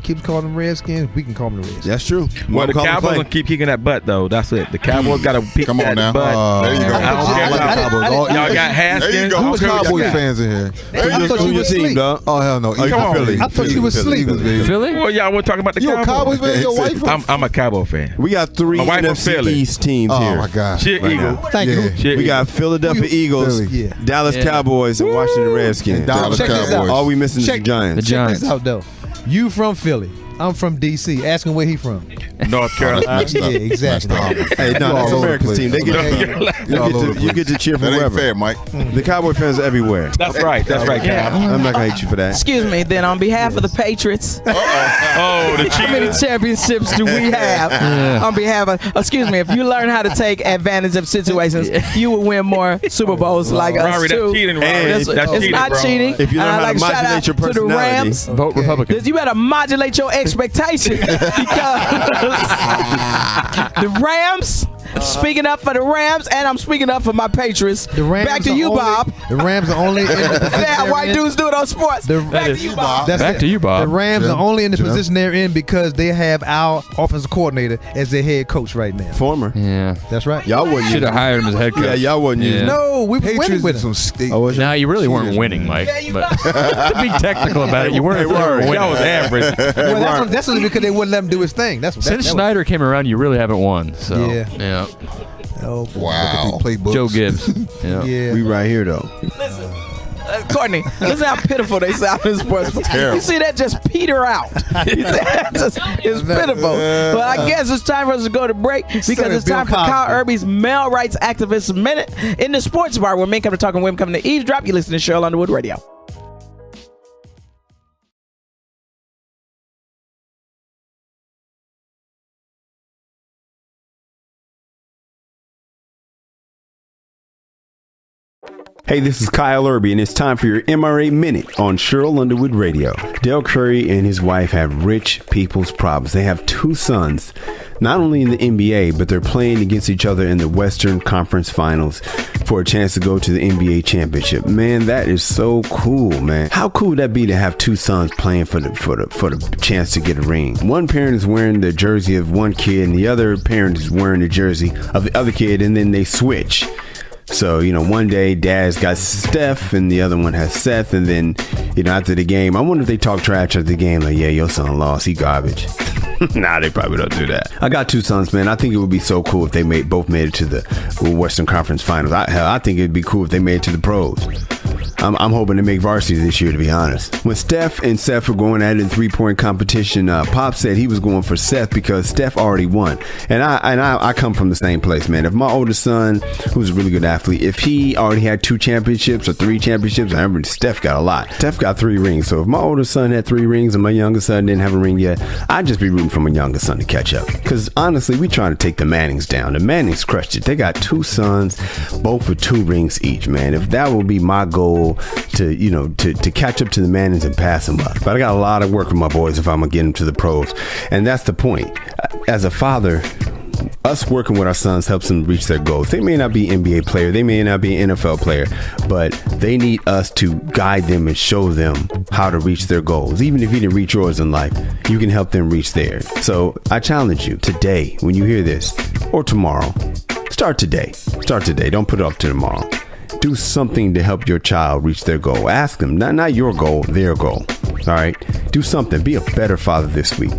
keeps calling them Redskins, we can call them the Redskins. That's true. Well, the Call and Cowboys play. gonna keep kicking that butt though. That's it. The Cowboys got to pick Come on that now. butt. There you go. I don't care I like about Cowboys. y'all got Haskins. There you go. I don't Who's care what y'all Cowboys got. fans in here? I thought Who's you your was team, asleep. dog? Oh hell no! Oh, you Come on. Philly. I thought you was asleep. Philly? Well, y'all want to talk about the You a Cowboys? Cowboys fan? Your wife? I'm a Cowboy fan. We got three My wife from NFC Philly. East teams Oh here. my God! Shit, Right Eagle. now. Thank Yeah. you. Shit, We Eagle. got Philadelphia Eagles, Philly. Yeah. Dallas Yeah. Cowboys, and Washington Redskins. Dallas Check this out. Cowboys. All we missing is the Check- Giants. The Check Giants. this out though. You from Philly? I'm from DC. Ask him where he from. North Carolina. Yeah, exactly. Hey, no, that's America's team. They you get to cheer for That ain't whoever. fair, Mike. The Cowboy fans are everywhere. That's right. That's right, Yeah. Cal. I'm not gonna hate you for that. Excuse me. Then on behalf of the Patriots, Oh, the how many Chiefs. championships do we have? On behalf of, excuse me, if you learn how to take advantage of situations, you will win more Super Bowls like us Rory, too. that's cheating, Rory. It's That's cheating, not bro. cheating. If you learn And how I'd to like shout modulate out your to the personality. Rams. Vote Republican. You better modulate your expectations because the Rams. Speaking up for the Rams, and I'm speaking up for my Patriots. The Rams Back to are you, only- Bob. The Rams are only in the position Yeah, they're white in. dudes do it on sports. Back to you, Bob. That's Back it. to you, Bob. The Rams Jim, are only in the Jim. position they're in because they have our offensive coordinator as their head coach right now. Former. Yeah. That's right. Y'all wasn't Should have hired him as head coach. Yeah, y'all wasn't Yeah. using. No, we were winning Patriots with with him. some state. Oh, was No, you really weren't Cheaters, winning, man. Mike. But to be technical about it, you weren't winning. Y'all was average. Well, that's only because they wouldn't let him do his thing. That's Since that Snyder came around, you really haven't won. So Yeah. Oh, boy. Wow. Playbooks. Joe Gibbs. Yeah. Yeah. We right here though. Courtney, listen how pitiful they sound in sports. You see that just peter out. It's pitiful. Well, I guess it's time for us to go to break because it's time for Kyle Irby's Male Rights Activist Minute in the Sports Bar, where men come to talk and women come to eavesdrop. You listen to Sheryl Underwood Radio. Hey, this is Kyle Irby, and it's time for your MRA Minute on Sheryl Underwood Radio. Dale Curry and his wife have rich people's problems. They have 2 sons, not only in the NBA, but they're playing against each other in the Western Conference Finals for a chance to go to the NBA championship. Man, that is so cool, man. How cool would that be to have 2 sons playing for the chance to get a ring? One parent is wearing the jersey of one kid, and the other parent is wearing the jersey of the other kid, and then they switch. So, one day Dad's got Steph and the other one has Seth. And then, after the game, I wonder if they talk trash after the game. Like, yeah, your son lost. He garbage. Nah, they probably don't do that. I got 2 sons, man. I think it would be so cool if they both made it to the Western Conference Finals. I think it'd be cool if they made it to the pros. I'm hoping to make varsity this year, to be honest. When Steph and Seth were going at it in 3-point competition, Pop said he was going for Seth because Steph already won. And I come from the same place, man. If my oldest son, who's a really good athlete, if he already had 2 championships or 3 championships, I remember Steph got a lot. Steph got 3 rings. So if my oldest son had 3 rings and my youngest son didn't have a ring yet, I'd just be rooting for my youngest son to catch up. Because honestly, we trying to take the Mannings down. The Mannings crushed it. They got 2 sons, both with 2 rings each, man. If that would be my goal to catch up to the Mannings and pass them up. But I got a lot of work with my boys if I'm going to get them to the pros. And that's the point. As a father, us working with our sons helps them reach their goals. They may not be NBA player, they may not be an NFL player, but they need us to guide them and show them how to reach their goals. Even if you didn't reach yours in life, you can help them reach theirs. So I challenge you today, when you hear this, or tomorrow, start today. Start today. Don't put it off to tomorrow. Do something to help your child reach their goal. Ask them, not your goal, their goal. All right? Do something. Be a better father this week.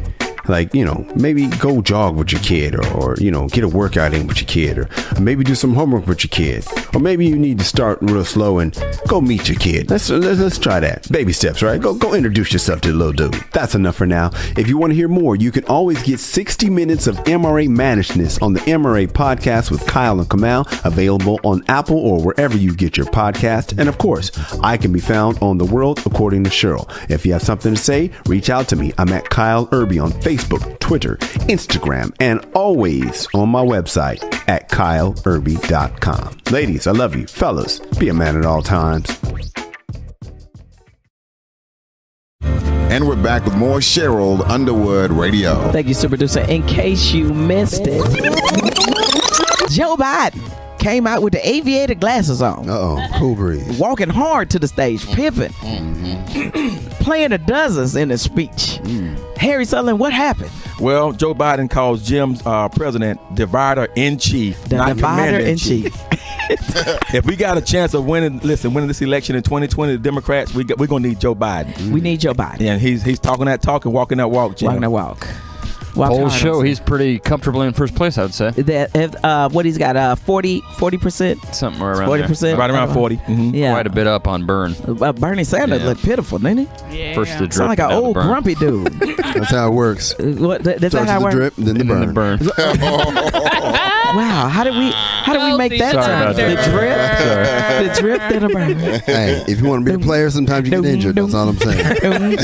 Like, maybe go jog with your kid or get a workout in with your kid or maybe do some homework with your kid. Or maybe you need to start real slow and go meet your kid. Let's try that. Baby steps, right? Go introduce yourself to the little dude. That's enough for now. If you want to hear more, you can always get 60 minutes of MRA mannishness on the MRA podcast with Kyle and Kamal, available on Apple or wherever you get your podcast. And of course, I can be found on The World According to Sheryl. If you have something to say, reach out to me. I'm at Kyle Irby on Facebook, Twitter, Instagram, and always on my website at kyleirby.com. Ladies, I love you. Fellas, be a man at all times. And we're back with more Sheryl Underwood Radio. Thank you, super producer. In case you missed it, Joe Biden came out with the aviator glasses on. Cool breeze. Walking hard to the stage, pimping, playing the dozens in his speech. Harry Sutherland, what happened? Well, Joe Biden calls Jim's president divider-in-chief. The divider-in-chief. If we got a chance of winning this election in 2020, the Democrats, we're going to need Joe Biden. We need Joe Biden. And he's talking that talk and walking that walk, Jim. Walking that walk. Polls show he's pretty comfortably in first place, I would say. What he's got, 40%? Something around 40%? there. Right around 40. Mm-hmm. Yeah. Quite a bit up on Bern. Bernie Sanders looked pitiful, didn't he? First to drip. Sound like an old grumpy dude. That's how it works. What? That's Starts how it with the works. drip, then the burn. Wow, how did we make that turn? The drip, then the burn. Hey, if you want to be a player, sometimes you get injured. That's all I'm saying. Can't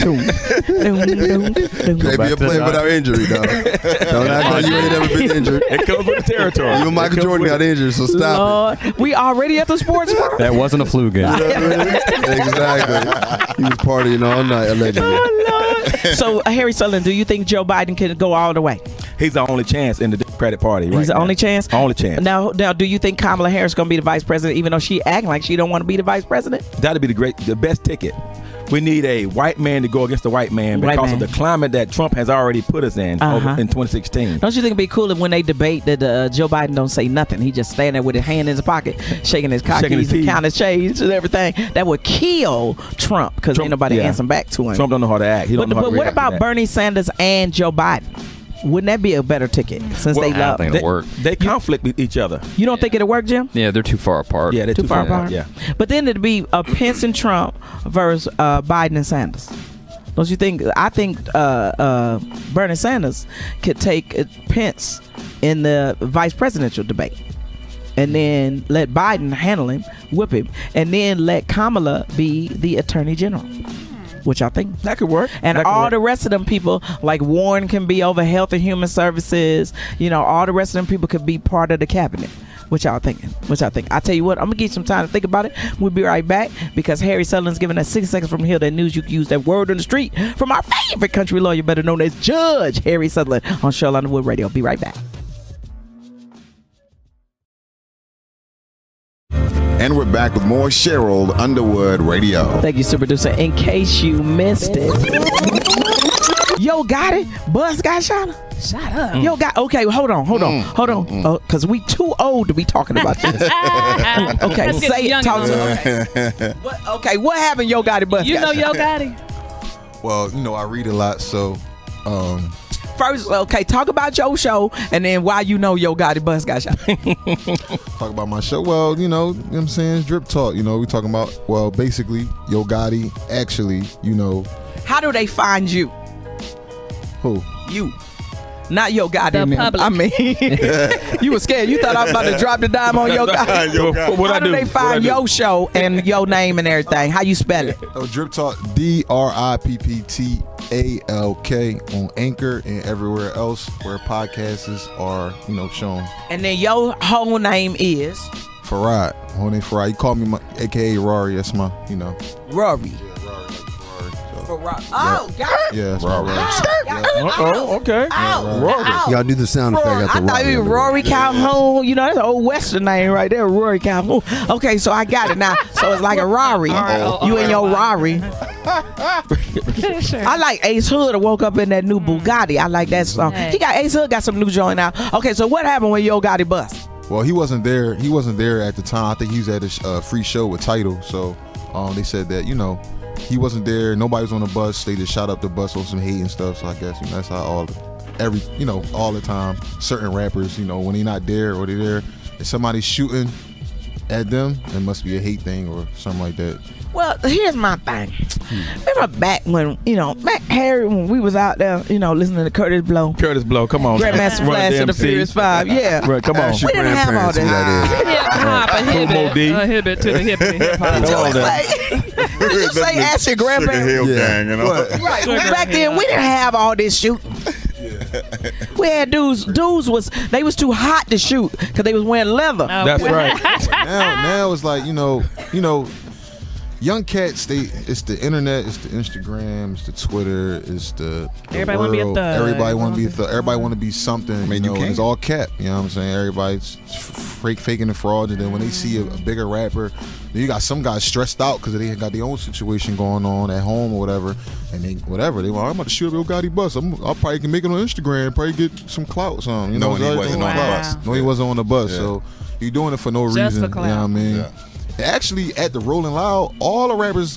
be a player without injury, dog. Don't act like you ain't ever been injured. It comes with the territory. You and Michael Jordan got injured, so stop Lord, we already at the sports bar? That wasn't a flu game. Exactly. He was partying all night, allegedly. So, Harry Sutherland, do you think Joe Biden can go all the way? He's the only chance in the Democratic Party. He's the only chance? Only chance. Now, do you think Kamala Harris is going to be the vice president, even though she acting like she don't want to be the vice president? That'd be the best ticket. We need a white man to go against the white man because of the climate that Trump has already put us in over in 2016. Don't you think it'd be cool if when they debate that Joe Biden don't say nothing? He just stand there with his hand in his pocket, shaking his cock keys and counting his change and everything. That would kill Trump because ain't nobody answering back to him. Trump don't know how to act. He don't know how to But what about Bernie Sanders and Joe Biden? Wouldn't that be a better ticket since they love? I don't think it'll work. They conflict with each other. You don't think it'll work, Jim? Yeah, they're too far apart. Yeah, they're too far apart. Yeah. But then it'd be Pence and Trump versus Biden and Sanders. Don't you think? I think Bernie Sanders could take Pence in the vice presidential debate, and then let Biden handle him, whip him, and then let Kamala be the attorney general. Which I think that could work. And all the rest of them people, like Warren can be over Health and Human Services. You know, all the rest of them people could be part of the cabinet. What y'all thinking? I tell you what, I'm gonna give you some time to think about it. We'll be right back because Harry Sutherland's giving us 60 seconds from here. That news you can use that word on the street from our favorite country lawyer, better known as Judge Harry Sutherland on Sheryl Underwood Radio. Be right back. And we're back with more Sheryl Underwood Radio. Thank you, super producer. In case you missed it, Yo Gotti, Buzz got shot. Shut up. Yo got okay. Hold on. Because we too old to be talking about this. Okay, say it. Talk to me. Okay, what happened? Yo Gotti, Buzz. You know Yo Gotti. Well, I read a lot, so. First, okay, talk about your show, and then why you know Yo Gotti Buzz got shot. Talk about my show. Well, you know what I'm saying? It's Drip Talk. We talking about, well, basically, Yo Gotti, actually, How do they find you? Who? You. Not Yo Gotti. The public. I mean, you were scared. You thought I was about to drop the dime on Yo Gotti. How do they find your show and your name and everything? How you spell it? Drip Talk, DRIPPTALK on Anchor and everywhere else where podcasts are, shown. And then your whole name is? Farad. Whole name Farad. You call me AKA Rory. That's my, Rory. Oh, got it. Yeah, that's my Rory. Oh, okay. Rory. Y'all do the sound effect. I thought you were Rory Calhoun. That's an old Western name right there, Rory Calhoun. Okay, so I got it now. So it's like a Rari. You and your Rari. I like Ace Hood. Woke up in that new Bugatti. I like that song. Ace Hood got some new joint out. Okay, so what happened when Yo Gotti bust? Well, he wasn't there. He wasn't there at the time. I think he was at a free show with Tidal. So they said that he wasn't there. Nobody was on the bus. They just shot up the bus on some hate and stuff. So I guess that's how all the time certain rappers, when they not there or they're there, if somebody's shooting at them, it must be a hate thing or something like that. Well, here's my thing. Remember back when, Harry, when we was out there, listening to Curtis Blow. Come on. Grandmaster Flash and the Furious Five. Yeah. Right, come on. We didn't have all that. A hibbit to the hippity hip hop. Did you say ask your grandparents? Hill gang, Right. Back then, we didn't have all this shooting. We had dudes was too hot to shoot because they was wearing leather. That's right. Now it's like, young cats, it's the internet, it's the Instagram, it's the Twitter, it's the everybody want to be a thug. Everybody want to be a thug. Everybody want to be something. I mean, and it's all cap. You know what I'm saying? Everybody's faking the fraud, and then when they see a bigger rapper, then you got some guys stressed out because they got their own situation going on at home or whatever, and they I'm about to shoot a Yo Gotti bus. I'll probably can make it on Instagram, probably get some clout, something. No, he wasn't on the bus. No, he wasn't on the bus. Yeah. So you're doing it for no reason. Just for clout. You know what I mean? Yeah. Actually, at the Rolling Loud, all the rappers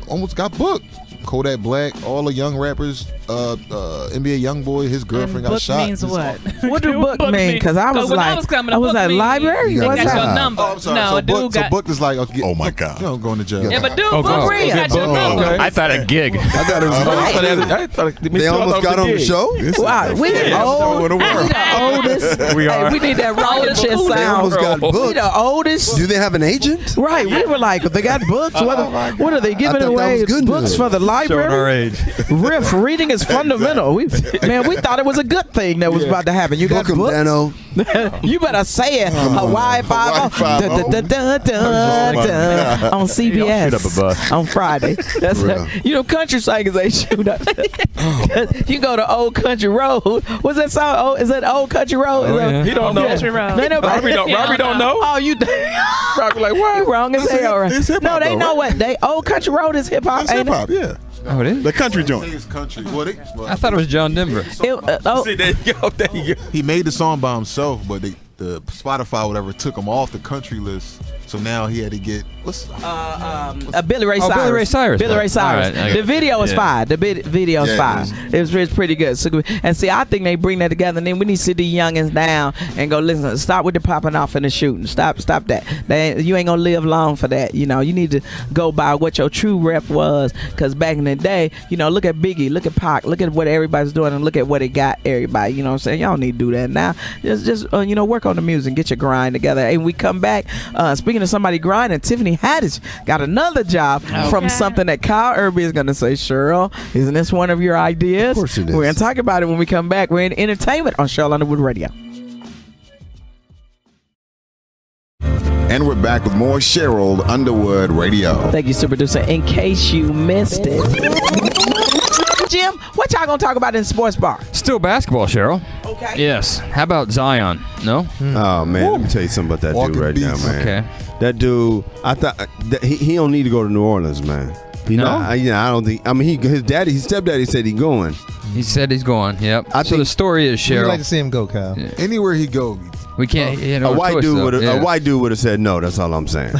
almost got booked. Kodak Black, all the young rappers, NBA YoungBoy, his girlfriend got book shot. means what? What do book mean? Because I was when like, I was coming, I was at means library. You you got What's got that? your number. Oh, I'm sorry. No, so a dude book, got. so book is like, Oh my God. you don't go into jail. Yeah, but dude, Oh, book God. real. Okay, Got your book. number. Okay. I thought a gig. I thought it was I thought They almost got on the show. Wow, we the old, we the oldest. We are. Hey, we need that rocket chest They sound. almost got We booked. the oldest. Do they have an agent? Right, we were like, they got books. What are they I giving thought that away? was good Books news. for the library? age. Riff, reading is fundamental. We thought it was a good thing that was about to happen. You got Book 'em, books? Dano. You better say it. Hawaii 5 on CBS Shoot up a bus. on Friday. That's Real. country singers they shoot up. You go to Old Country Road. What's that song? Oh, is that Old Country Road? Oh, yeah. He don't know. Country Road. They nobody- Robbie don't know. Oh, you Robbie like, what? you wrong as hell. Right? It's hip-hop, No, they though, know right? what they Old Country Road is hip hop. It's hip hop, yeah. Oh, it is? The country joint. It's country. Well, I thought it was John Denver. See, there you go. There you go. he made the song by himself, but the Spotify or whatever took him off the country list. So now he had to get Billy Ray Cyrus. Billy Ray Cyrus. Billy Ray Cyrus. All right, The video is fire. The video is Yeah, fire. It's pretty good. So, and see, I think they bring that together. And then we need to sit the youngins down and go listen. Stop with the popping off and the shooting. Stop that. You ain't gonna live long for that. You need to go by what your true rep was. Because back in the day, look at Biggie, look at Pac, look at what everybody's doing, and look at what it got everybody. You know what I'm saying? Y'all need to do that now. Just work on the music, get your grind together. And we come back. Speaking of somebody grinding, Tiffany Haddish got another job from something that Kyle Irby is going to say. Cheryl, isn't this one of your ideas? Of course it is. We're going to talk about it when we come back. We're in entertainment on Sheryl Underwood Radio. And we're back with more Sheryl Underwood Radio. Thank you, super producer. In case you missed it, Jim, what y'all gonna talk about in the sports bar? Still basketball, Cheryl. Okay. Yes. How about Zion? No? Oh man, let me tell you something about that Walking dude right beast. now, man. Okay. That dude, I thought that he don't need to go to New Orleans, man. No? I don't think. I mean, his stepdaddy said he's going. He said he's going. Yep. I So think- the story is, We'd Cheryl. like to see him go, Kyle. anywhere he go. We can't. A white dude would have said no. That's all I'm saying.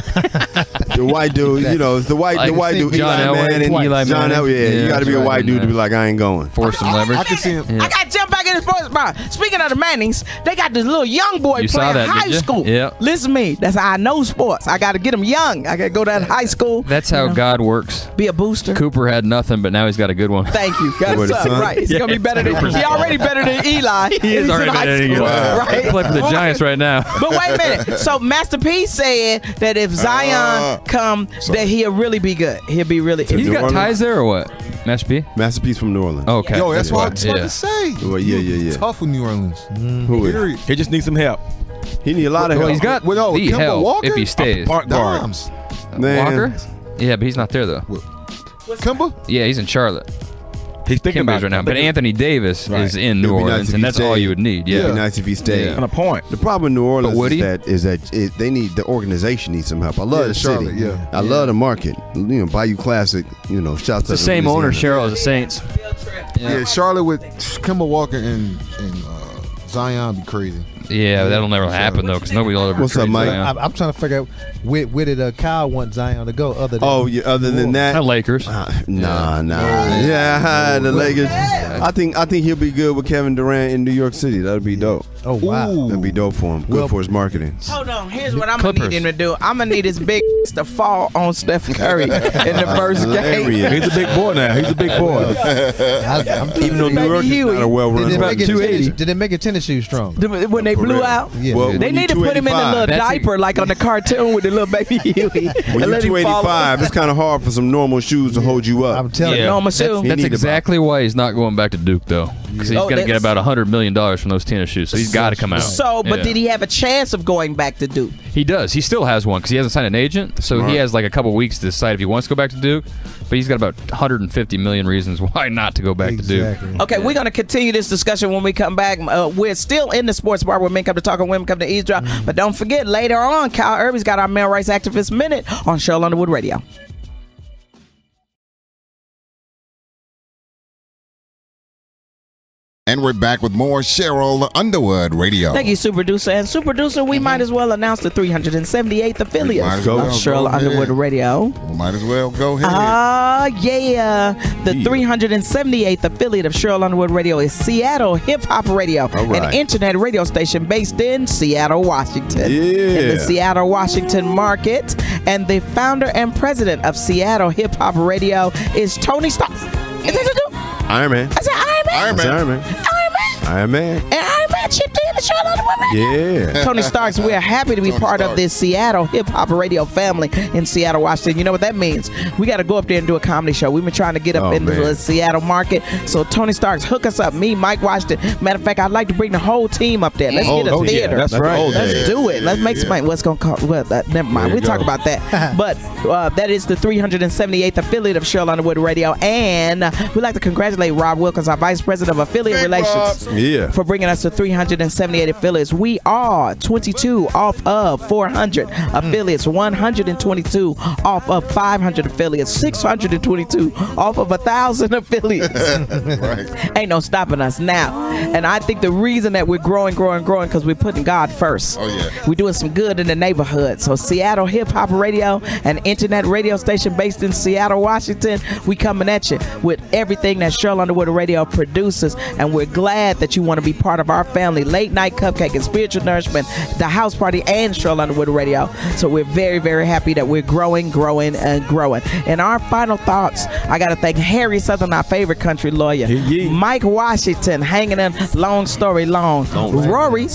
The white dude, it's the white dude, John Eli Elway, Manning, Eli John Manning. Elway. Yeah, you got to be a that's white right. dude to be like, I ain't going. Force some leverage. I can see him. Yeah. I got to jump back in the sports bar. Speaking of the Mannings, they got this little young boy You saw playing that, high did you? school. Yep. Listen to me. That's how I know sports. I got to get them young. I got to go to that high school. That's how God works. Be a booster. Cooper had nothing, but now he's got a good one. Thank you. That's With his son? right. He's gonna be better than. He already better than Eli. He is He's already in high better than school, Eli. right? He play for the Giants right now. But wait a minute. So Master P said that if Zion come, that he'll really be good. He'll be really. He's New got Orleans? ties there or what? Master P? Masterpiece from New Orleans. Okay. Yo, that's what I was about Yeah. to say. Well, yeah. Tough with New Orleans. Who is? Period. He just needs some help. He need a lot of Well, help. he's got Well, no, the Kemba help Walker? if he stays. Point guard. Dimes. Man. Walker? Yeah, but he's not there though. Kimba? Yeah, he's in Charlotte. He's thinking Kimber's about right now. But Anthony Davis is in New It'd be nice Orleans, if and he that's all stayed. you would need. It'd Yeah. be nice if he stayed. on a point. The problem in New Orleans But Woody? is that they need the organization needs some help. I love Yeah, the Charlotte, city. yeah. I love the market. Bayou Classic. Shouts out It's the to same owner, Louisiana. Cheryl, as the Saints. Yeah, Charlotte with Kimba Walker and Zion be crazy. Yeah, that'll never happen though, because nobody will ever. What's up, trade Mike? Zion. I'm trying to figure out where did Kyle want Zion to go other than Oh, yeah. Other than that, Not Lakers. nah. Yeah, the Lakers. I think he'll be good with Kevin Durant in New York City. That'd be dope. Oh wow. That'd be dope for him. Good Well- for his marketing. Hold on. Here's what I'm gonna Clippers. need him to do. I'm gonna need his big to fall on Steph Curry in the first game. Hilarious. He's a big boy now. He's a big boy. Even though New York is Huey. not a well-run Did they, market. make it 280. tennis, did they make a tennis shoe strong? When they For blew real. out, Yeah. Well, they when need you to put him in a 285, little That's diaper like on the cartoon with the little baby Huey. When and you're let him fall 285, it's kind of hard for some normal shoes to hold you up. I'm telling Yeah. you. No, my shoe. He That's need to exactly why he's not going back to Duke though, because he's Oh, going to get that's- about $100 million from those tennis shoes. So he's got to come out. So, but Yeah. did he have a chance of going back to Duke? He does. He still has one because he hasn't signed an agent. So he has like a couple weeks to decide if he wants to go back to Duke. But he's got about 150 million reasons why not to go back to Duke. Exactly. Okay, we're going to continue this discussion when we come back. We're still in the sports bar where men come to talk and women come to eavesdrop. But don't forget, later on, Kyle Irby's got our Male Rights Activist Minute on Sheryl Underwood Radio. And we're back with more Sheryl Underwood Radio. Thank you, Super Producer. And Super Producer, we might as well announce the 378th affiliate of Sheryl Underwood Radio. We might as well go ahead. Yeah. The 378th affiliate of Sheryl Underwood Radio is Seattle Hip Hop Radio, an internet radio station based in Seattle, Washington. In the Seattle, Washington market. And the founder and president of Seattle Hip Hop Radio is Tony Stark. Is that the dude? Iron Man. I said Iron Man. Iron Man. Iron Man. Iron Man. And Iron Man chipped in the Sheryl Underwood Radio. Yeah. Tony Starks, we're happy to be part of this Seattle Hip Hop Radio family in Seattle, Washington. You know what that means? We got to go up there and do a comedy show. We've been trying to get up into the Seattle market. So Tony Starks, hook us up. Me, Mike Washington. Matter of fact, I'd like to bring the whole team up there. Let's get a theater. Yeah, that's right. Let's do it. Let's make some. What's going to call? Well, never mind. We'll talk about that. But that is the 378th affiliate of Sheryl Underwood Radio. And we'd like to congratulate Rob Wilkins, our Vice President of Affiliate Relations, for bringing us to 378 affiliates. We are 22 off of 400 affiliates, 122 off of 500 affiliates, 622 off of 1,000 affiliates. Ain't no stopping us now. And I think the reason that we're growing because we're putting God first. We're doing some good in the neighborhood. So Seattle Hip Hop Radio, an internet radio station based in Seattle, Washington, we coming at you with everything that Sheryl Underwood Radio produces, and we're glad that you want to be part of our family. Late Night Cupcake and Spiritual Nourishment, the House Party, and Sheryl Underwood Radio. So we're very, very happy that we're growing. And our final thoughts, I got to thank Harry Southern, our favorite country lawyer, Mike Washington, hanging in long story long, Rory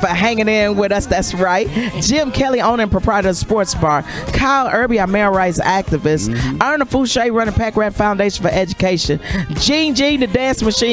for hanging in with us. That's right. Jim Kelly, owner and proprietor of Sports Bar. Kyle Irby, our male rights activist. Erna Fouché, running Pack Rat Foundation for Education. Gene, the dance machine.